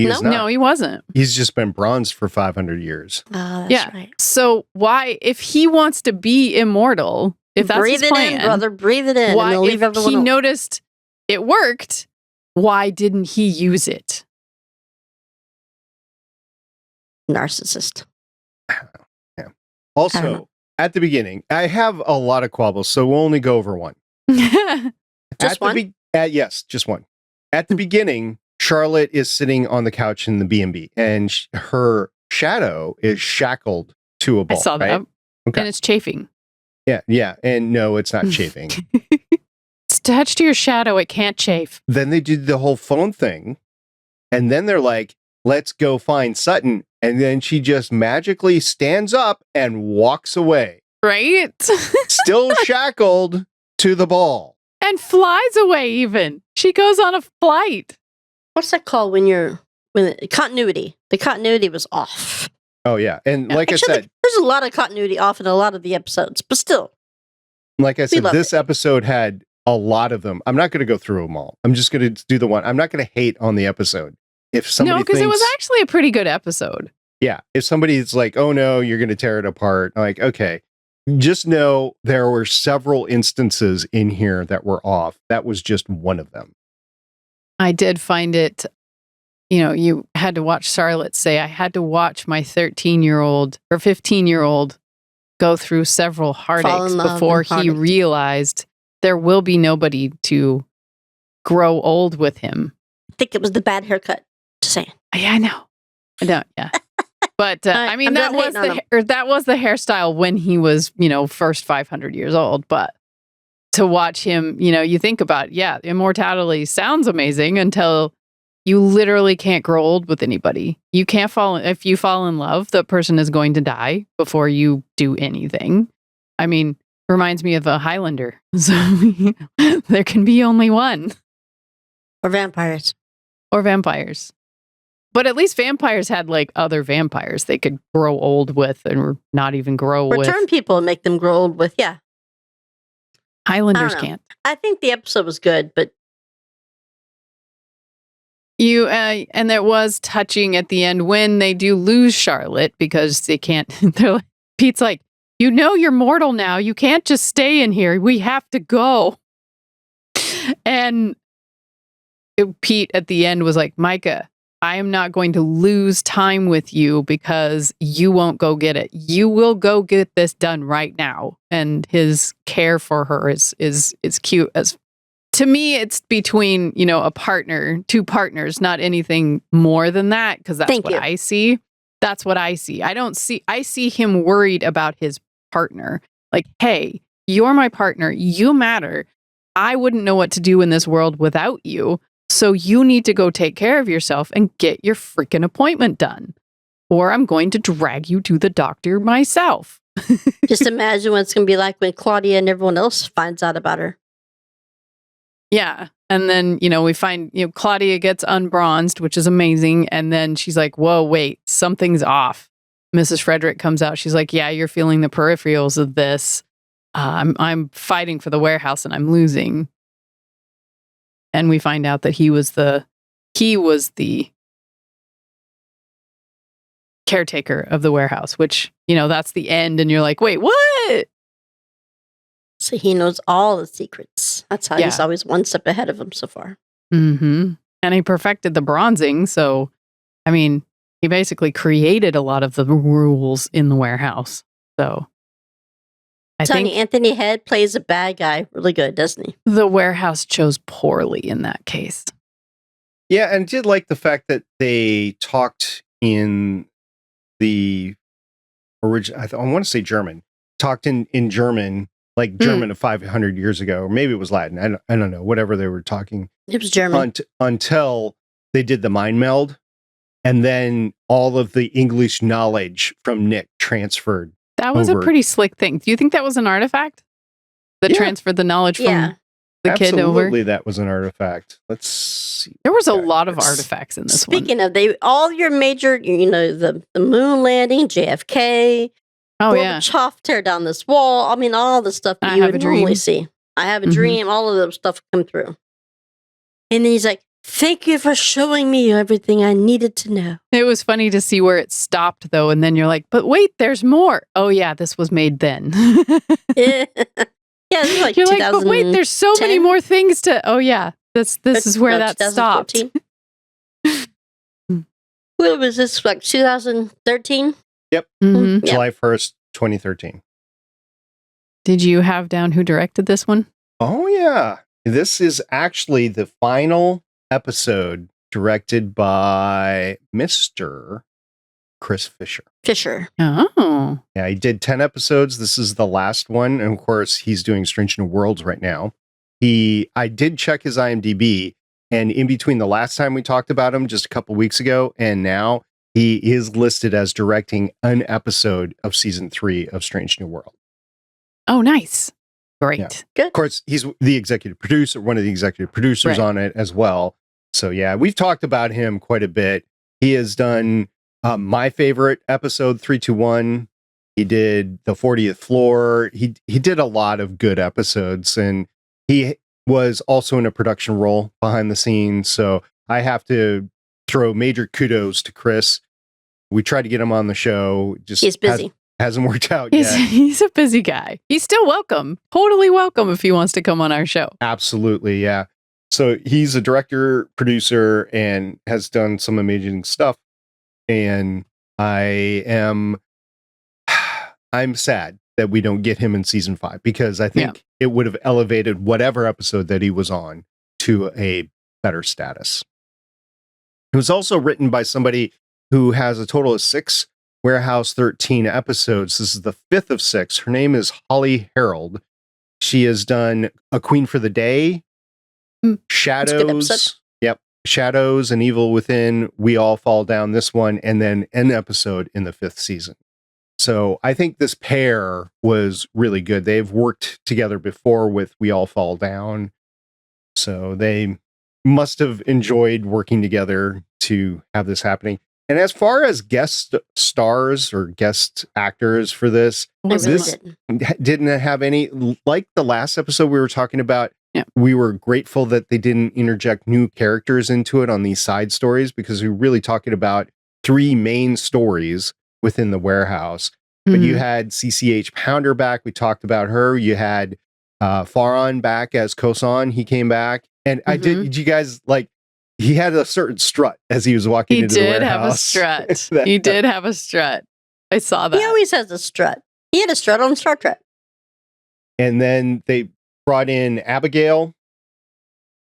He is No, not. he wasn't. He's just been bronzed for 500 years. Oh, that's Yeah. right. So why, if he wants to be immortal, if that's breathe his it plan, in, brother. Breathe it in. why, and then leave if everyone he alone. noticed it worked, why didn't he use it? Narcissist. Yeah. Also, at the beginning, I have a lot of quabbles, so we'll only go over one. Just one? Yes, just one. At the beginning, Charlotte is sitting on the couch in the B&B, and her shadow is shackled to a I ball. saw that. Right? Okay. And it's chafing. Yeah. And no, it's not chafing. It's attached to your shadow. It can't chafe. Then they did the whole phone thing, and then they're like, let's go find Sutton. And then she just magically stands up and walks away. Right? Still shackled to the ball. And flies away even. She goes on a flight. What's that called when continuity? The continuity was off. Oh, yeah. And like Actually, I said, there's a lot of continuity off in a lot of the episodes, but still. like I said, love this episode had a lot of them. I'm not going to go through them all. I'm just going to do the one. I'm not going to hate on the episode. If somebody No, because it was actually a pretty good episode. Yeah. If somebody's like, oh no, you're going to tear it apart. I'm like, okay, just know there were several instances in here that were off. That was just one of them. I did find it, you had to watch Charlotte say, I had to watch my 13-year-old or 15-year-old go through several heartaches before he realized there will be nobody to grow old with him. I think it was the bad haircut. Just saying. Yeah, I know. Yeah. But I mean, that was the hairstyle when he was, first 500 years old. But to watch him, you think about, immortality sounds amazing until you literally can't grow old with anybody. You can't if you fall in love, the person is going to die before you do anything. I mean, reminds me of a Highlander. So there can be only one. Or vampires. But at least vampires had like other vampires they could grow old with or not even grow with. Return people and make them grow old with, yeah. Highlanders can't. I think the episode was good, but and it was touching at the end when they do lose Charlotte because they can't. Pete's like, you're mortal now. You can't just stay in here. We have to go. And Pete at the end was like, Myka, I am not going to lose time with you because you won't go get it. You will go get this done right now. And his care for her is cute. As to me, it's between, two partners, not anything more than that, because that's what I see. That's what I see. I see him worried about his partner. Like, hey, you're my partner. You matter. I wouldn't know what to do in this world without you. So you need to go take care of yourself and get your freaking appointment done. Or I'm going to drag you to the doctor myself. just imagine what it's going to be like when Claudia and everyone else finds out about her. Yeah. And then, we find, Claudia gets unbronzed, which is amazing. And then she's like, whoa, wait, something's off. Mrs. Fredrick comes out. She's like, yeah, you're feeling the peripherals of this. I'm fighting for the warehouse and I'm losing. And we find out that he was the caretaker of the warehouse, which, that's the end. And you're like, wait, what? So he knows all the secrets. That's how he's always one step ahead of him so far. Mm-hmm. And he perfected the bronzing. So, I mean, he basically created a lot of the rules in the warehouse. So I think Anthony Head plays a bad guy really good, doesn't he? The warehouse chose poorly in that case. Yeah, and did like the fact that they talked in the original, I want to say German, talked in German, like German of 500 years ago, or maybe it was Latin. I don't know, whatever they were talking. It was German. Until they did the mind meld, and then all of the English knowledge from Nick transferred. That was a pretty slick thing. Do you think that was an artifact that transferred the knowledge from the kid over? Absolutely, that was an artifact. Let's see. There was a lot of artifacts in this one. Speaking of, all your major, the moon landing, JFK. Oh, yeah. Gorbachev tear down this wall. I mean, all the stuff that you would normally see. I have a dream. All of those stuff come through. And then he's like, Thank you for showing me everything I needed to know. It was funny to see where it stopped, though, and then you're like, but wait, there's more. Oh, yeah, this was made then. Yeah, this is like You're like, but wait, there's so many 2010? more things to... Oh, yeah, this is where that stopped. 2014? What was this, like 2013? Yep. Mhm. Yeah. July 1st, 2013. Did you have down who directed this one? Oh, yeah. This is actually the final episode directed by Mr. Chris Fisher. Fisher. Oh. Yeah, he did 10 episodes. This is the last one. And of course, he's doing Strange New Worlds right now. I did check his IMDb, and in between the last time we talked about him just a couple weeks ago and now, he is listed as directing an episode of season 3 of Strange New World. Oh, nice. Great. Yeah. Good. Of course, he's the executive producer, one of the executive producers Right. on it as well. So yeah, we've talked about him quite a bit. He has done my favorite episode, 321. He did the 40th Floor. He did a lot of good episodes, and he was also in a production role behind the scenes. So I have to throw major kudos to Chris. We tried to get him on the show. Just He's busy. hasn't worked out He's, yet. he's a busy guy. He's still welcome. Totally welcome if he wants to come on our show. Absolutely, yeah. So he's a director, producer, and has done some amazing stuff. And I'm sad that we don't get him in season 5, because I think it would have elevated whatever episode that he was on to a better status. It was also written by somebody who has a total of 6 Warehouse 13 episodes. This is the 5th of 6. Her name is Holly Harold. She has done A Queen for the Day, That's a good Shadows. episode. Yep. Shadows and Evil Within, We All Fall Down, this one, and then an episode in the 5th season. So I think this pair was really good. They've worked together before with We All Fall Down. So they must have enjoyed working together to have this happening. And as far as guest stars or guest actors for this, I really this didn't. didn't have any, like the last episode we were talking about. Yeah. We were grateful that they didn't interject new characters into it on these side stories, because we were really talking about 3 main stories within the warehouse. But you had CCH Pounder back. We talked about her. You had Faron back as Kosan. He came back. And did you guys like, he had a certain strut as he was walking He into the did warehouse. have a strut. He did have a strut. I saw that. He always has a strut. He had a strut on Star Trek. And then they brought in Abigail.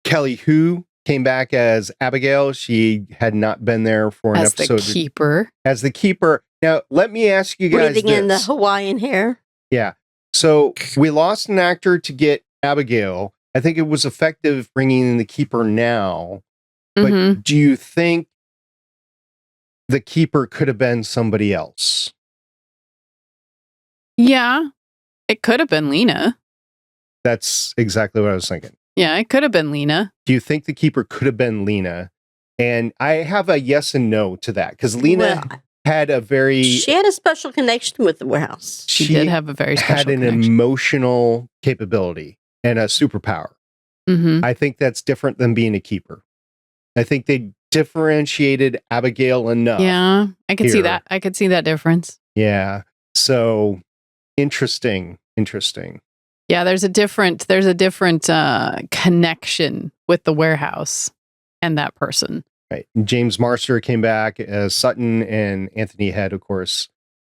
Kelly Hu came back as Abigail. She had not been there for an As episode. the keeper. As the keeper. Now, let me ask you guys Breathing in the this. Hawaiian hair. Yeah. So we lost an actor to get Abigail. I think it was effective bringing in the keeper now. But Mhm. do you think the keeper could have been somebody else? Yeah. It could have been Lena. That's exactly what I was thinking. Yeah, it could have been Lena. Do you think the keeper could have been Lena? And I have a yes and no to that, because Lena Well, had a very she had a special connection with the warehouse. She did have a very special had an connection. emotional capability and a superpower. Mhm. I think that's different than being a keeper. I think they differentiated Abigail enough. Yeah, I could see here. that. I could see that difference. Yeah. So interesting. Yeah, there's a different connection with the warehouse and that person. Right. James Marster came back as Sutton, and Anthony Head, of course,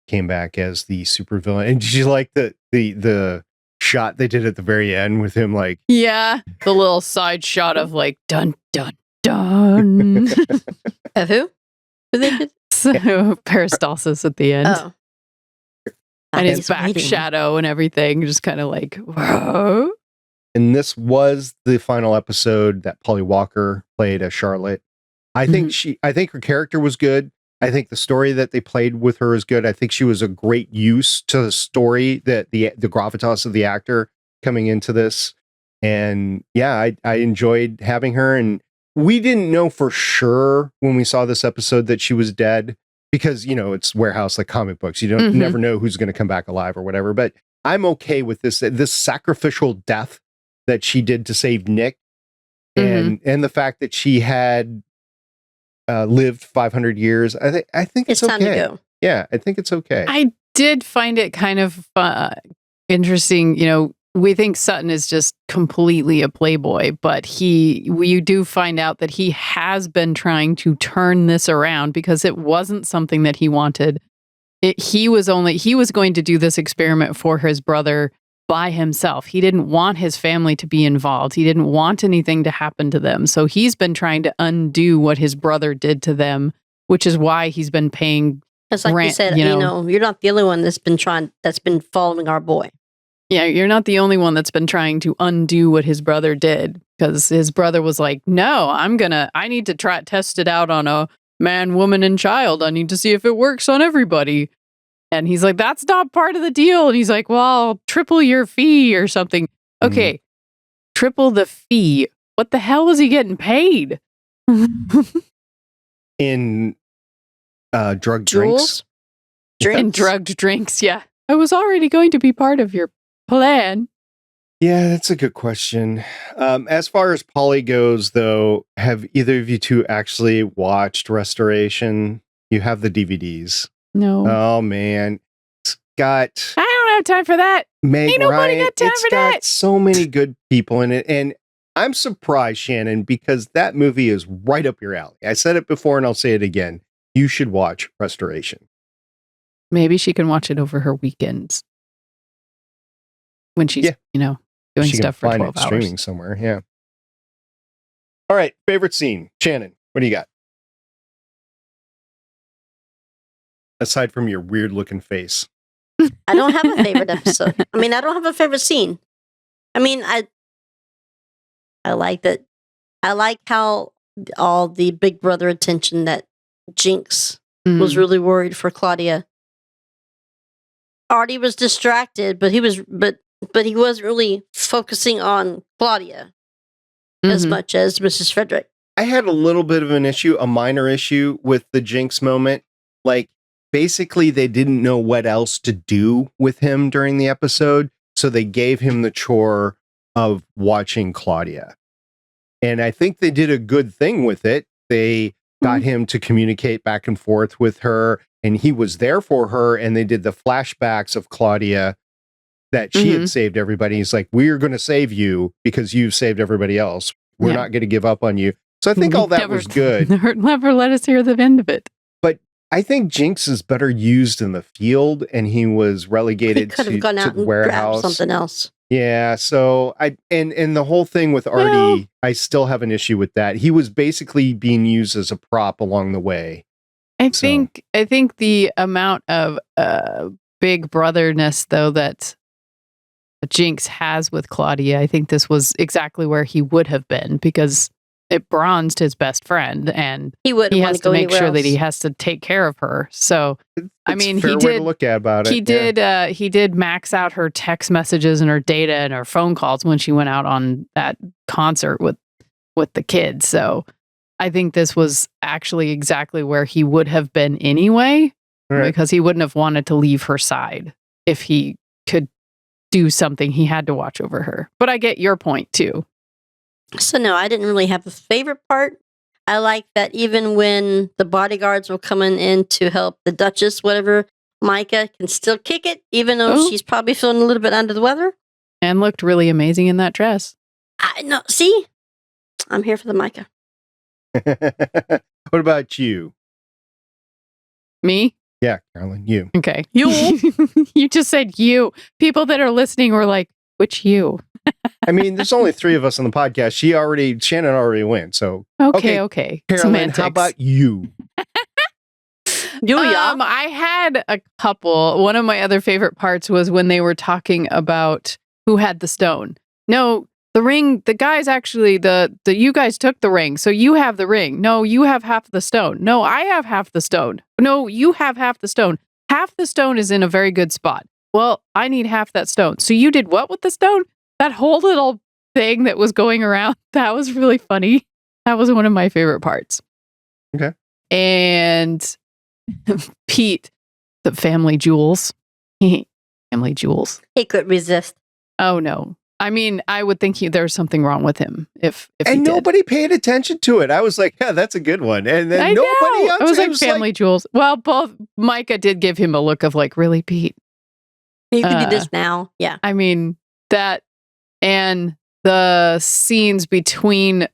came back as the supervillain. And did you like the shot they did at the very end with him like Yeah, the little side shot of like dun dun dun. Of who? Who they did? So Peristalsis at the end. Oh. And his He's back waiting. shadow and everything, just kind of like, whoa. And this was the final episode that Polly Walker played as Charlotte. I think her character was good. I think the story that they played with her is good. I think she was a great use to the story, that the gravitas of the actor coming into this. And yeah, I enjoyed having her. And we didn't know for sure when we saw this episode that she was dead, because, you know, it's warehouse like comic books. You don't never know who's going to come back alive or whatever. But I'm okay with this sacrificial death that she did to save Nick. and the fact that she had lived 500 years. I think it's okay. Time to go. Yeah, I think it's okay. I did find it kind of interesting. You know, we think Sutton is just completely a playboy, but we do find out that he has been trying to turn this around because it wasn't something that he wanted. He was going to do this experiment for his brother by himself. He didn't want his family to be involved. He didn't want anything to happen to them. So he's been trying to undo what his brother did to them, which is why he's been paying. It's like you said, you're not the only one that's been following our boy. Yeah, you're not the only one that's been trying to undo what his brother did, because his brother was like, no, I need to test it out on a man, woman, and child. I need to see if it works on everybody. And he's like, that's not part of the deal. And he's like, well, I'll triple your fee or something. Okay, triple the fee. What the hell was he getting paid? In drugged drinks? In drugged drinks, yeah. I was already going to be part of your plan. Yeah, that's a good question. As far as Polly goes, though, have either of you two actually watched Restoration? You have the DVDs. No. Oh, man. It's got... I don't have time for that. Meg Ain't nobody Ryan. got time It's for got that. so many good people in it. And I'm surprised, Shannon, because that movie is right up your alley. I said it before and I'll say it again. You should watch Restoration. Maybe she can watch it over her weekends. When she's, doing she stuff can for find 12 it hours. streaming somewhere, yeah. All right, favorite scene. Shannon, what do you got? Aside from your weird-looking face. I don't have a favorite episode. I mean, I don't have a favorite scene. I mean, I like that. I like how all the big brother attention that Jinx was really worried for Claudia. Artie was distracted, but he wasn't really focusing on Claudia as much as Mrs. Fredrick. I had a little bit of an issue, a minor issue with the Jinx moment. Like, basically, they didn't know what else to do with him during the episode, so they gave him the chore of watching Claudia. And I think they did a good thing with it. They got him to communicate back and forth with her, and he was there for her, and they did the flashbacks of Claudia that she had saved everybody. He's like, we're going to save you because you've saved everybody else. We're not going to give up on you. So I think all that was good. Never let us hear the end of it. But I think Jinx is better used in the field, and he was relegated Could have gone out to and warehouse. grabbed something else. Yeah, so and the whole thing with Artie, I still have an issue with that. He was basically being used as a prop along the way. I think the amount of big brotherness though that Jinx has with Claudia, I think this was exactly where he would have been, because it bronzed his best friend, and he has to make sure that he has to take care of her. So I mean, he did way to look at about it. He did max out her text messages and her data and her phone calls when she went out on that concert with the kids. So I think this was actually exactly where he would have been anyway, because he wouldn't have wanted to leave her side if he could do something. He had to watch over her. But I get your point too. So no, I didn't really have a favorite part. I like that even when the bodyguards were coming in to help the Duchess, whatever, Myka can still kick it, even though she's probably feeling a little bit under the weather. And looked really amazing in that dress. No, see? I'm here for the Myka. What about you? Me? Yeah, Carolyn, you. Okay. You? You just said you. People that are listening were like, which you? I mean, there's only 3 of us on the podcast. Shannon already went. So okay. Carolyn, Semantics. how about you? I had a couple. One of my other favorite parts was when they were talking about who had the stone. No, the ring. The guys actually. The you guys took the ring, so you have the ring. No, you have half the stone. No, I have half the stone. No, you have half the stone. Half the stone is in a very good spot. Well, I need half that stone. So you did what with the stone? That whole little thing that was going around, that was really funny. That was one of my favorite parts. Okay. And Pete, the family jewels. Family jewels. He couldn't resist. Oh, no. I mean, I would think there's something wrong with him if he And did. nobody paid attention to it. I was like, yeah, that's a good one. And then I nobody know. else. It was like family jewels. Well, both Myka did give him a look of like, really, Pete? You can do this now. Yeah. I mean, that and the scenes between,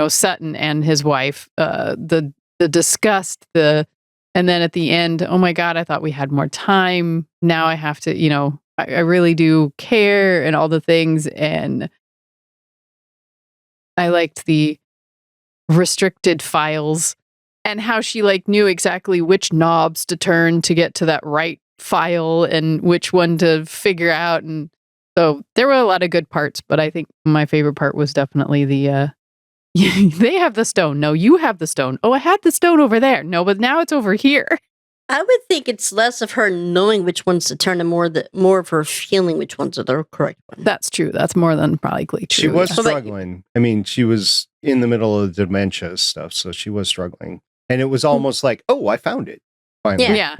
Sutton and his wife, the disgust, and then at the end, oh my God, I thought we had more time. Now I have to, I really do care and all the things. And I liked the restricted files and how she knew exactly which knobs to turn to get to that right file and which one to figure out. And so there were a lot of good parts, but I think my favorite part was definitely the they have the stone. No, you have the stone. Oh, I had the stone over there. No, but now it's over here. I would think it's less of her knowing which ones to turn and more of her feeling which ones are the correct ones. That's true. That's more than probably true. She was yes. struggling. I mean, she was in the middle of the dementia stuff, so she was struggling. And it was almost like, oh, I found it. Finally. Yeah.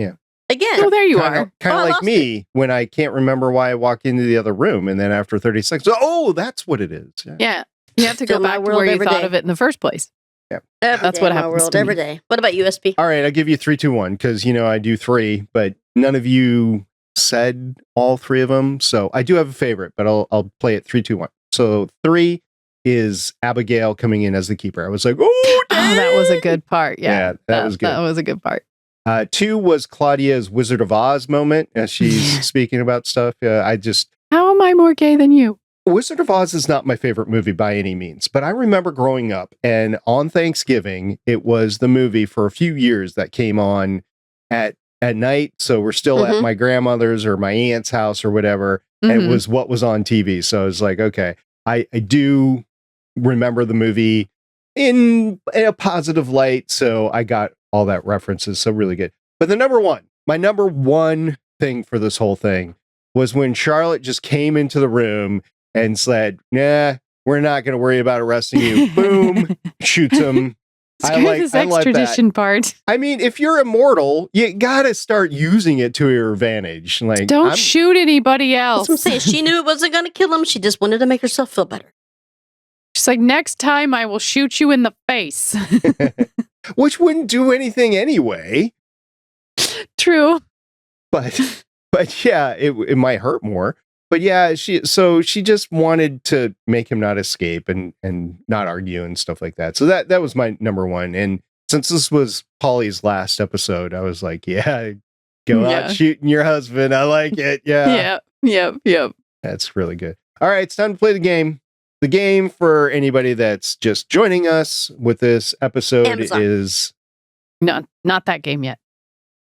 Again. Oh, there you Kind are. of like me when I can't remember why I walked into the other room, and then after 30 seconds, oh, that's what it is. Yeah. You have to go Still my back to world where you every thought day. of it in the first place. Every That's day what in my happens world to me. every day. What about USB? All right, I'll give you 3, 2, 1 because I do 3, but none of you said all 3 of them. So I do have a favorite, but I'll play it 3, 2, 1. So 3 is Abigail coming in as the keeper. I was like, oh, that was a good part. Yeah, that was good. That was a good part. 2 was Claudia's Wizard of Oz moment as she's speaking about stuff. How am I more gay than you? Wizard of Oz is not my favorite movie by any means, but I remember growing up and on Thanksgiving, it was the movie for a few years that came on at night. So we're still at my grandmother's or my aunt's house or whatever. And it was what was on TV. So I was like, okay, I do remember the movie in a positive light. So I got all that references. So really good. But my number one thing for this whole thing was when Charlotte just came into the room and said, nah, we're not going to worry about arresting you. Boom, shoots him. I like this extradition part. I mean, if you're immortal, you got to start using it to your advantage. Like, don't shoot anybody else. That's what I'm saying. She knew it wasn't going to kill him. She just wanted to make herself feel better. She's like, next time I will shoot you in the face. Which wouldn't do anything anyway. True. But yeah, it might hurt more. But yeah, she just wanted to make him not escape and not argue and stuff like that. So that was my number one. And since this was Polly's last episode, I was like, yeah, go out shooting your husband. I like it. Yeah. Yep. That's really good. All right, it's time to play the game. The game for anybody that's just joining us with this episode Amazon. is not that game yet.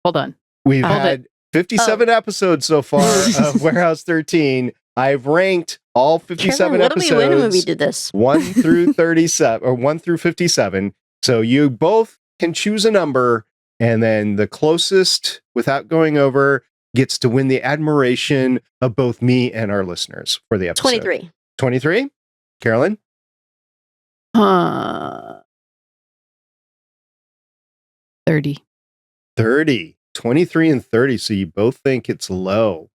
Hold on. We've had 57 episodes so far of Warehouse 13. I've ranked all 57 Carolyn, episodes. What do we win when we did this? 1 through 37 or 1 through 57. So you both can choose a number, and then the closest without going over gets to win the admiration of both me and our listeners for the episode. 23. 23? Carolyn? 30. 30. 23 and 30. So you both think it's low.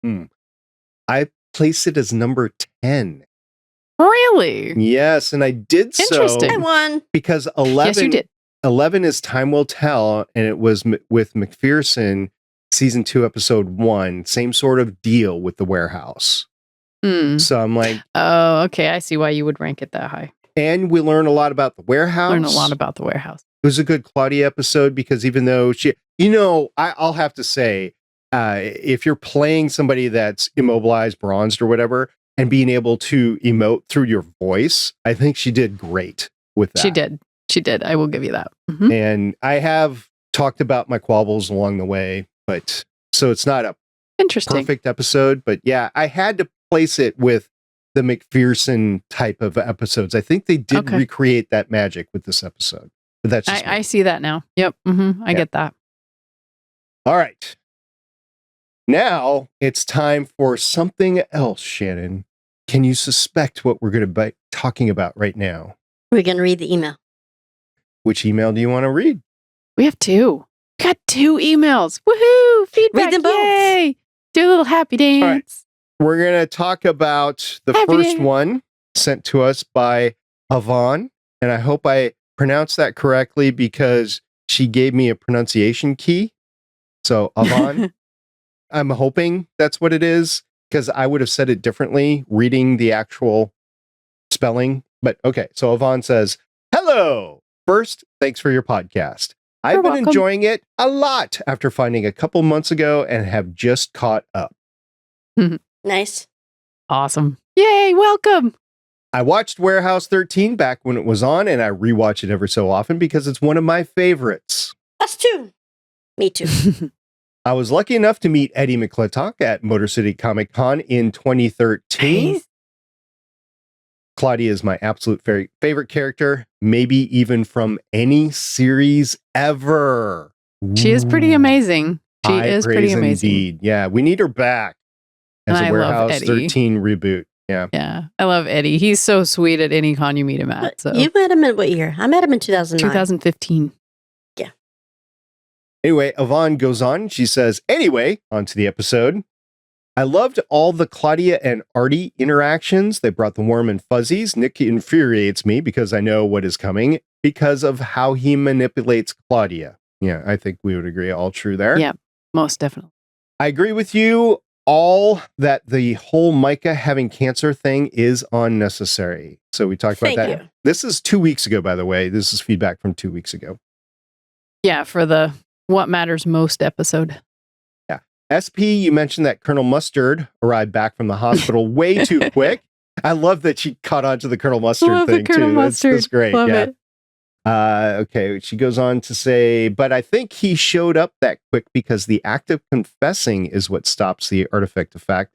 I place it as number 10. Really? Yes, and I did so Interesting. I won. because 11, Yes, you did. 11 is Time Will Tell, and it was with McPherson, season 2, episode 1. Same sort of deal with the warehouse. So I'm like, oh, okay. I see why you would rank it that high. and we learn a lot about the warehouse. Learn a lot about the warehouse. It was a good Claudia episode because even though I'll have to say, if you're playing somebody that's immobilized, bronzed, or whatever, and being able to emote through your voice, I think she did great with that. She did. I will give you that. And I have talked about my quabbles along the way, but so it's not a perfect episode. But yeah, I had to place it with the McPherson type of episodes. I think they did recreate that magic with this episode. But that's just I see that now. Yep. I get that. All right. Now it's time for something else, Shannon. Can you suspect what we're going to be talking about right now? We're going to read the email. Which email do you want to read? We have 2. We got 2 emails. Woohoo! Feedback. Read them both. Yay! Do a little happy dance. All right. We're going to talk about the Happy first day. one sent to us by Yvonne. And I hope I pronounced that correctly because she gave me a pronunciation key. So Yvonne, I'm hoping that's what it is because I would have said it differently reading the actual spelling. But okay, so Yvonne says, hello. First, thanks for your podcast. I've been welcome. enjoying it a lot after finding a couple months ago and have just caught up. Nice. Awesome. Yay, welcome. I watched Warehouse 13 back when it was on, and I rewatch it ever so often because it's one of my favorites. Us too. Me too. I was lucky enough to meet Eddie McClintock at Motor City Comic Con in 2013. Nice. Claudia is my absolute favorite character, maybe even from any series ever. She is pretty amazing. She High is praise pretty amazing. Indeed. Yeah, we need her back as And a I love Warehouse Eddie. 13 reboot. Yeah. Yeah, I love Eddie. He's so sweet at any con you meet him at. So You met him in what year? I met him in 2009. 2015. Anyway, Yvonne goes on. She says, anyway, on to the episode. I loved all the Claudia and Artie interactions. They brought the warm and fuzzies. Nick infuriates me because I know what is coming because of how he manipulates Claudia. Yeah, I think we would agree. All true there. Yeah, most definitely. I agree with you all that the whole Myka having cancer thing is unnecessary. So we talked about Thank that. you. This is 2 weeks ago, by the way. This is feedback from 2 weeks ago. Yeah, for the What Matters Most episode. SP, you mentioned that Colonel Mustard arrived back from the hospital way too quick. I love that she caught on to the Colonel Mustard Love the thing Colonel too. Mustard. That's great. Love yeah. it. Okay, she goes on to say, but I think he showed up that quick because the act of confessing is what stops the artifact effect.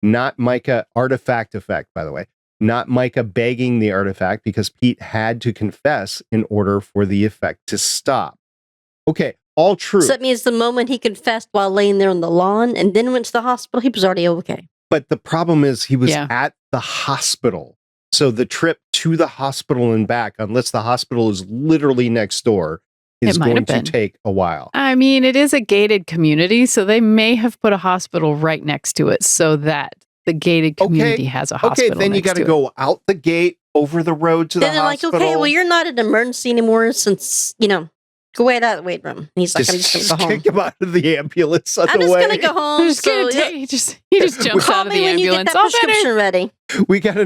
Not Myka artifact effect, by the way. Not Myka begging the artifact because Pete had to confess in order for the effect to stop. Okay, all true. So that means the moment he confessed while laying there on the lawn and then went to the hospital, he was already okay. But the problem is he was Yeah. at the hospital. So the trip to the hospital and back, unless the hospital is literally next door, is It might going have to been. take a while. I mean, it is a gated community, so they may have put a hospital right next to it so that the gated community has a hospital. Okay, then you got to go out the gate, over the road to Then the they're like, hospital. okay, well, you're not an emergency anymore since, go away out of the wait room. And he's like, I'm just going to go home. kick him out of the ambulance on I'm the just way. going to go home. Just So, he just jumps call out of me the when you get ambulance. that prescription ready. We get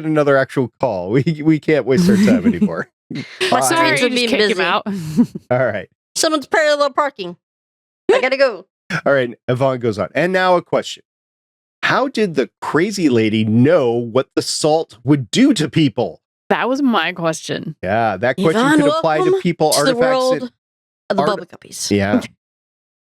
another actual call. We can't waste our time anymore. My Bye. Sorry, Streets are just being kick him busy. out. All right. Someone's parallel parking. I got to go. All right. Yvonne goes on. And now a question. How did the crazy lady know what the salt would do to people? That was my question. Yeah, that question Yvonne, could apply to welcome people, to the artifacts. world of the art- bubble guppies. Yeah.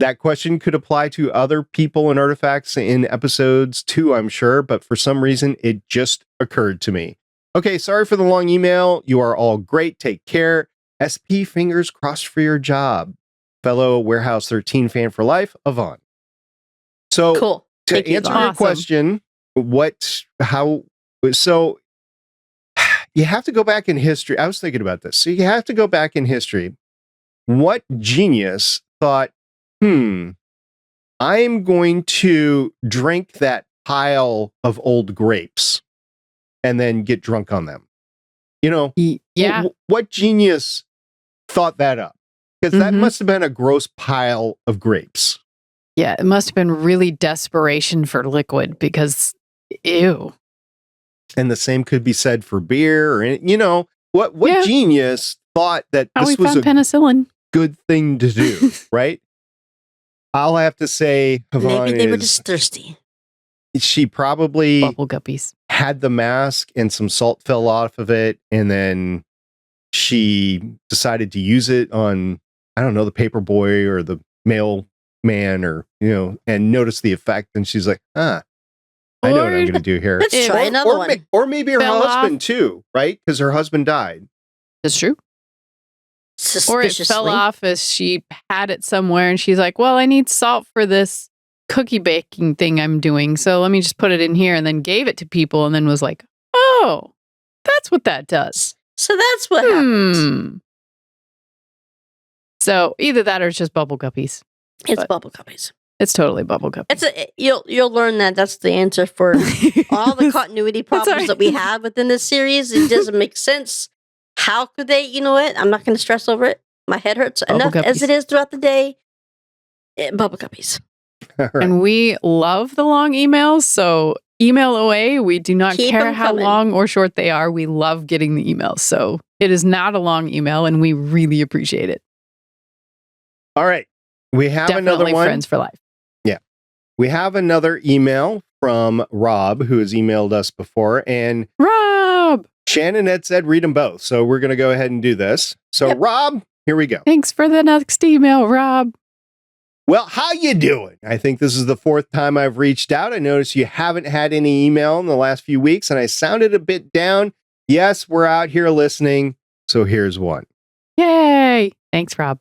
That question could apply to other people and artifacts in episodes too, I'm sure, but for some reason it just occurred to me. Okay, sorry for the long email. You are all great. Take care. SP, fingers crossed for your job. Fellow Warehouse 13 fan for life, Yvonne. So Cool. to Thank you, answer Yvonne. your Awesome. question, so you have to go back in history. I was thinking about this. So you have to go back in history. What genius thought, I'm going to drink that pile of old grapes and then get drunk on them? Yeah. What genius thought that up? Because that Mhm. must have been a gross pile of grapes. Yeah, it must have been really desperation for liquid because, ew. And the same could be said for beer or, what Yeah. genius thought that How we this was found a penicillin. good thing to do, right? I'll have to say, Yvonne Maybe they were is, just thirsty. she probably Bubble guppies. had the mask and some salt fell off of it. And then she decided to use it on, I don't know, the paper boy or the mailman or, and noticed the effect. And she's like, I know what I'm Or- going to do here. Let's Ew. try another one. Or maybe her Fell husband off. too, right? Because her husband died. That's true. Or it fell Suspiciously. off as she had it somewhere and she's like, well, I need salt for this cookie baking thing I'm doing. So let me just put it in here, and then gave it to people and then was like, oh, that's what that does. So that's what happened. Hmm. So either that or it's just bubble guppies. It's But- bubble guppies. It's totally bubblegum. You'll learn that that's the answer for all the continuity problems right. that we have within this series. It doesn't make sense. How could they? You know what? I'm not going to stress over it. My head hurts enough as it is throughout the day. Bubble guppies. Right. And we love the long emails, so email away. We do not Keep care them how coming. long or short they are. We love getting the emails. So it is not a long email, and we really appreciate it. All right. We have Definitely another one. friends for life. Yeah. We have another email from Rob, who has emailed us before. And Rob! Shannon had said read them both. So we're going to go ahead and do this. So Yep. Rob, here we go. Thanks for the next email, Rob. Well, how you doing? I think this is the fourth time I've reached out. I noticed you haven't had any email in the last few weeks, and I sounded a bit down. Yes, we're out here listening. So here's one. Yay! Thanks, Rob.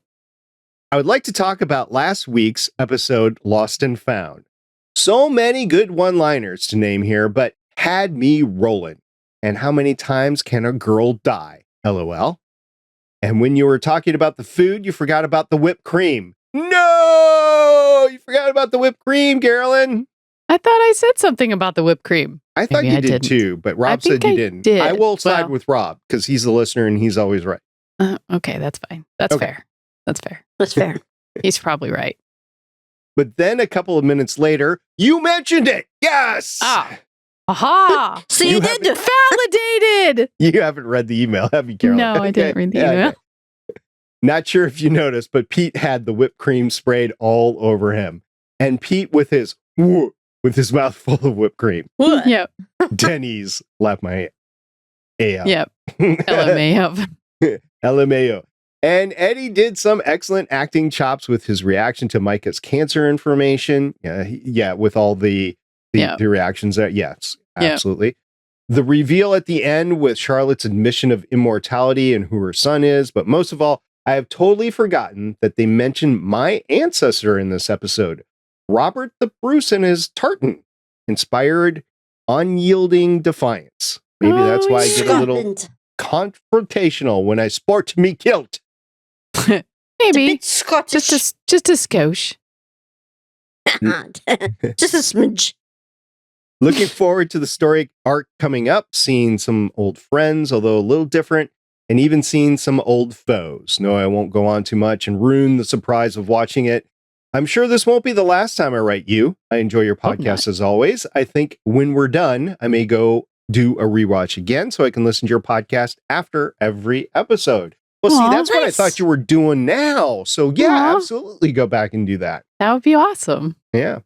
I would like to talk about last week's episode, Lost and Found. So many good one-liners to name here, but had me rolling. And how many times can a girl die? LOL. And when you were talking about the food, you forgot about the whipped cream. No! You forgot about the whipped cream, Carolyn. I thought I said something about the whipped cream. I thought Maybe you I did didn't. too, but Rob think said you I didn't. did. I will side Well- with Rob because he's the listener and he's always right. Okay, that's fine. That's Okay. fair. That's fair. That's fair. He's probably right. But then a couple of minutes later, you mentioned it. Yes! Ah. Aha! So You you did do Validated! You haven't read the email, have you, Carolyn? No, I didn't read the email. okay. Not sure if you noticed, but Pete had the whipped cream sprayed all over him. And Pete with his mouth full of whipped cream. What? Yep. Denny's laughed my A out. Yep. LMAO. LMAO. And Eddie did some excellent acting chops with his reaction to Myka's cancer information. Yeah, with all the reactions there. Yes, Yeah. absolutely. The reveal at the end with Charlotte's admission of immortality and who her son is. But most of all, I have totally forgotten that they mentioned my ancestor in this episode. Robert the Bruce and his tartan inspired unyielding defiance. Maybe that's why I get a little Scotland. confrontational when I sport me kilt. It's a Maybe. bit Scottish. Just a skosh. Just a smidge. Looking forward to the story arc coming up, seeing some old friends, although a little different, and even seeing some old foes. No, I won't go on too much and ruin the surprise of watching it. I'm sure this won't be the last time I write you. I enjoy your Hope podcast as always. I think when we're done, I may go do a rewatch again so I can listen to your podcast after every episode. Well, Aw, see, that's what I nice. thought you were doing now. So yeah, Aw. absolutely go back and do that. That would be awesome. Yeah.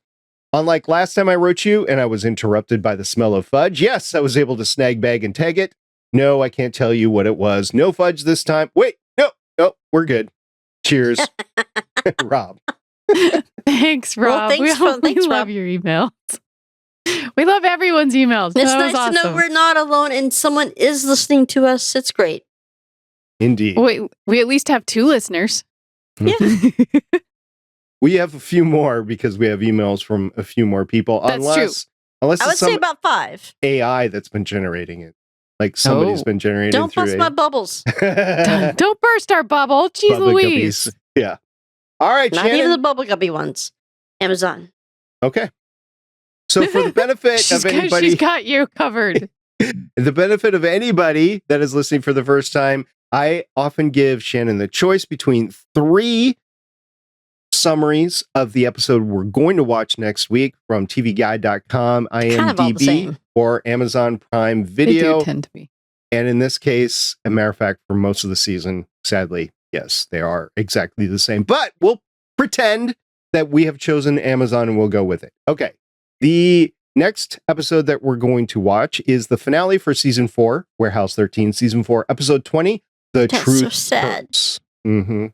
Unlike last time I wrote you and I was interrupted by the smell of fudge, yes, I was able to snag bag and tag it. No, I can't tell you what it was. No fudge this time. Wait, no, we're good. Cheers. Rob. Thanks, Well, Rob. thanks, we thanks, love Rob. your emails. We love everyone's emails. It's That was nice to know awesome. we're not alone and someone is listening to us. It's great. Indeed. Wait, we at least have 2 listeners. Yeah. We have a few more because we have emails from a few more people. That's true. Unless I would it's some say about 5. AI that's been generating it. Like somebody's Oh. been generating Don't through bust my bubbles. Don't burst our bubble. Jeez Bubba Louise. guppies. Yeah. All right, Not Shannon. even the bubble guppy ones. Amazon. Okay. So for the benefit of anybody, She's got you covered. the benefit of anybody that is listening for the first time, I often give Shannon the choice between 3 summaries of the episode we're going to watch next week from tvguide.com, Kind of all the IMDb, same. or Amazon Prime They Video. do tend to be. And in this case, a matter of fact, for most of the season, sadly, yes, they are exactly the same. But we'll pretend that we have chosen Amazon and we'll go with it. Okay. The next episode that we're going to watch is the finale for season 4, Warehouse 13, season 4, episode 20, The That's Truth so sad. Hurts. Mm-hmm.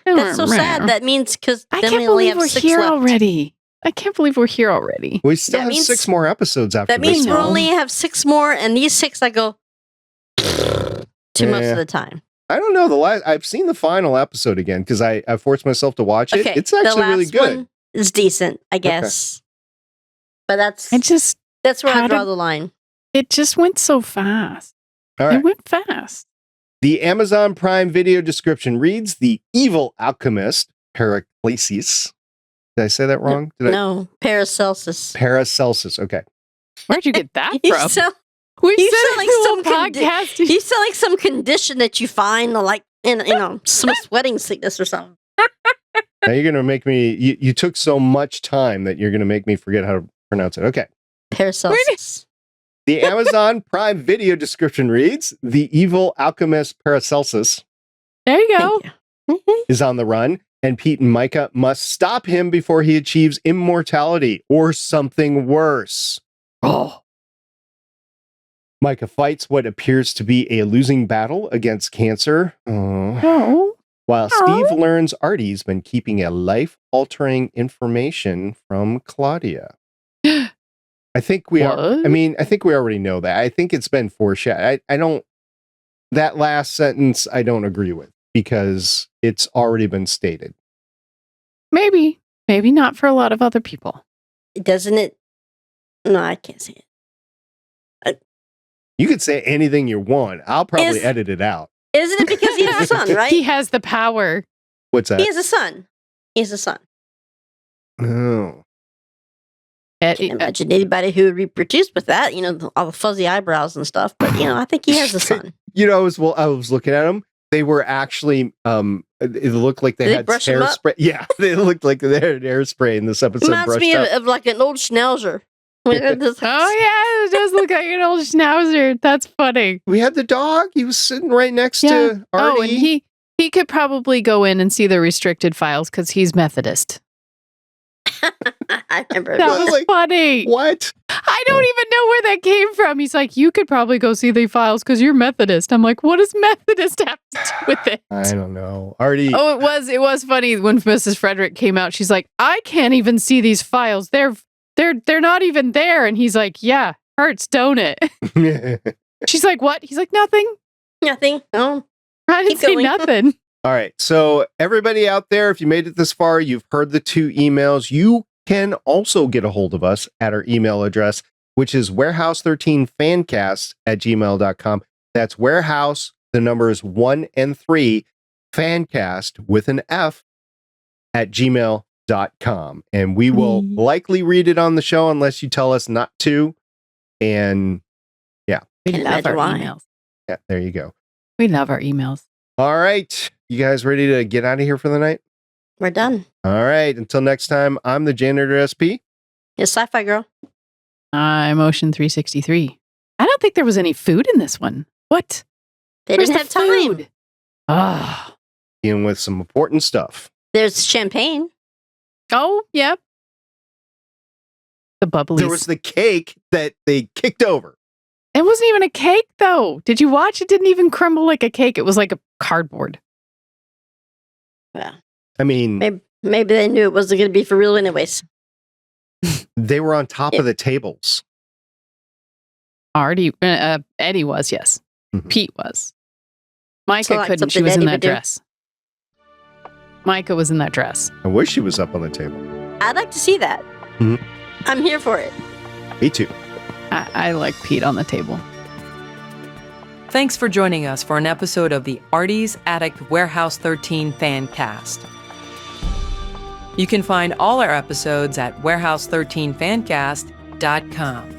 That's so sad. That means because I then can't we only believe have we're 6 here left. already. I can't believe we're here already. We still That have means- 6 more episodes after That this means we one. know. only have 6 more, and these 6 I go to most Yeah. of the time. I don't know. I've seen the final episode again because I forced myself to watch it. Okay, It's the actually really last good. one is decent, I guess. But that's where how I draw did- the line. It just went so fast. All right. It went fast. The Amazon Prime Video description reads, the evil alchemist, Periclesis, Did I say that wrong? No, Paracelsus. Paracelsus. Okay. Where'd you get that You from? sound, We you said sound it like in the some little podcast. you sound like some condition that you find like in some sweating sickness or something. Now you're going to make me, you took so much time that you're going to make me forget how to pronounce it. Okay. Paracelsus. The Amazon Prime Video description reads, the evil alchemist Paracelsus There you go. Thank you. is on the run, and Pete and Myka must stop him before he achieves immortality or something worse. Oh. Myka fights what appears to be a losing battle against cancer. Oh. While Steve learns Artie's been keeping a life-altering information from Claudia. I think we I think we already know that. I think it's been foreshadowed. I don't, that last sentence I don't agree with because it's already been stated. Maybe not for a lot of other people. Doesn't it? No, I can't say it. You could say anything you want. I'll probably edit it out. Isn't it because he has a son, right? He has the power. What's that? He has a son. He has a son. Oh. Can't imagine anybody who would reproduce with that, all the fuzzy eyebrows and stuff. But, I think he has a son. I was looking at them. They were actually, it looked like they had hairspray. Yeah, they looked like they had hairspray in this episode. Reminds me of like an old schnauzer. Oh, yeah, it does look like an old schnauzer. That's funny. We had the dog. He was sitting right next to Artie. Oh, and he could probably go in and see the restricted files because he's Methodist. I remember that was like, funny. What? I don't even know where that came from. He's like, you could probably go see the files because you're Methodist. I'm like, what does Methodist have to do with it? I don't know. Artie. Oh, it was funny when Mrs. Fredrick came out. She's like, I can't even see these files. They're not even there. And he's like, yeah, hurts, don't it? She's like, what? He's like, nothing. Nothing. Oh, I didn't see nothing. All right. So everybody out there, if you made it this far, you've heard the 2 emails. You can also get a hold of us at our email address, which is warehouse13fancast@gmail.com. That's warehouse, the numbers 1 and 3, fancast with an F @gmail.com. And we will likely read it on the show unless you tell us not to. And yeah. We love our emails. Yeah, there you go. We love our emails. All right. You guys ready to get out of here for the night? We're done. All right. Until next time, I'm the Janitor SP. Yes, Sci-Fi Girl. I'm Ocean 363. I don't think there was any food in this one. What? They didn't have time. Ah. Dealing with some important stuff. There's champagne. Oh, yeah. The bubblies. There was the cake that they kicked over. It wasn't even a cake, though. Did you watch? It didn't even crumble like a cake. It was like a cardboard. Yeah. I mean, maybe they knew it wasn't going to be for real anyways. They were on top of the tables. Artie, Eddie was, yes. Mm-hmm. Pete was. Myka So like couldn't. She something was in Eddie that would do. dress. Myka was in that dress. I wish she was up on the table. I'd like to see that. Mhm. I'm here for it. Me too. I like Pete on the table. Thanks for joining us for an episode of the Artie's Addict Warehouse 13 Fancast. You can find all our episodes at warehouse13fancast.com.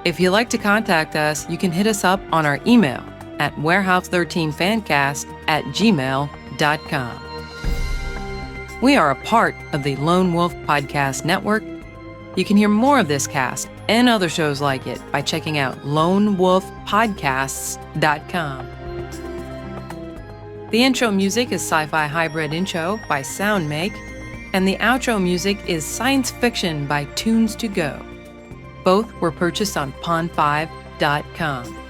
If you'd like to contact us, you can hit us up on our email at warehouse13fancast@gmail.com. We are a part of the Lone Wolf Podcast Network. You can hear more of this cast and other shows like it by checking out lonewolfpodcasts.com. The intro music is Sci-Fi Hybrid Intro by Soundmake, and the outro music is Science Fiction by Tunes to Go. Both were purchased on pond5.com.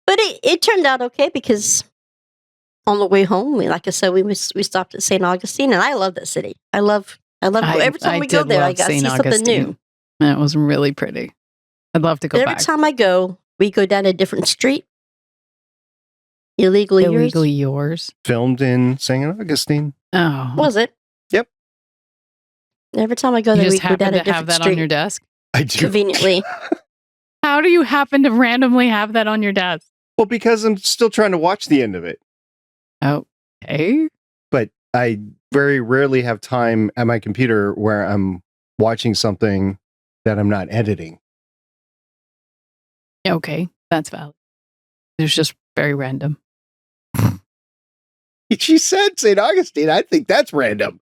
But it turned out okay because on the way home, like I said, we stopped at St. Augustine, and I love that city. I love every time we go there, I got to see something new. It was really pretty. I'd love to go Every back. time I go, we go down a different street. Illegally yours. Filmed in St. Augustine. Oh. Was it? Yep. Every time I go You there, we just go down happen a to different have that street. on your desk? I do. Conveniently. How do you happen to randomly have that on your desk? Well, because I'm still trying to watch the end of it. Okay. But I very rarely have time at my computer where I'm watching something that I'm not editing. Okay, that's valid. It's just very random. She said St. Augustine. I think that's random.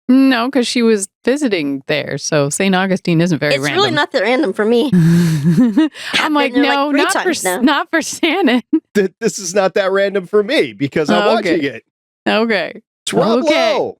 No, because she was visiting there, so St. Augustine isn't very It's random. really not that random for me. I'm like, been there, no, like, 3 times now. not for Shannon. This is not that random for me because I'm watching it. Okay. It's Rob Okay. Lowe.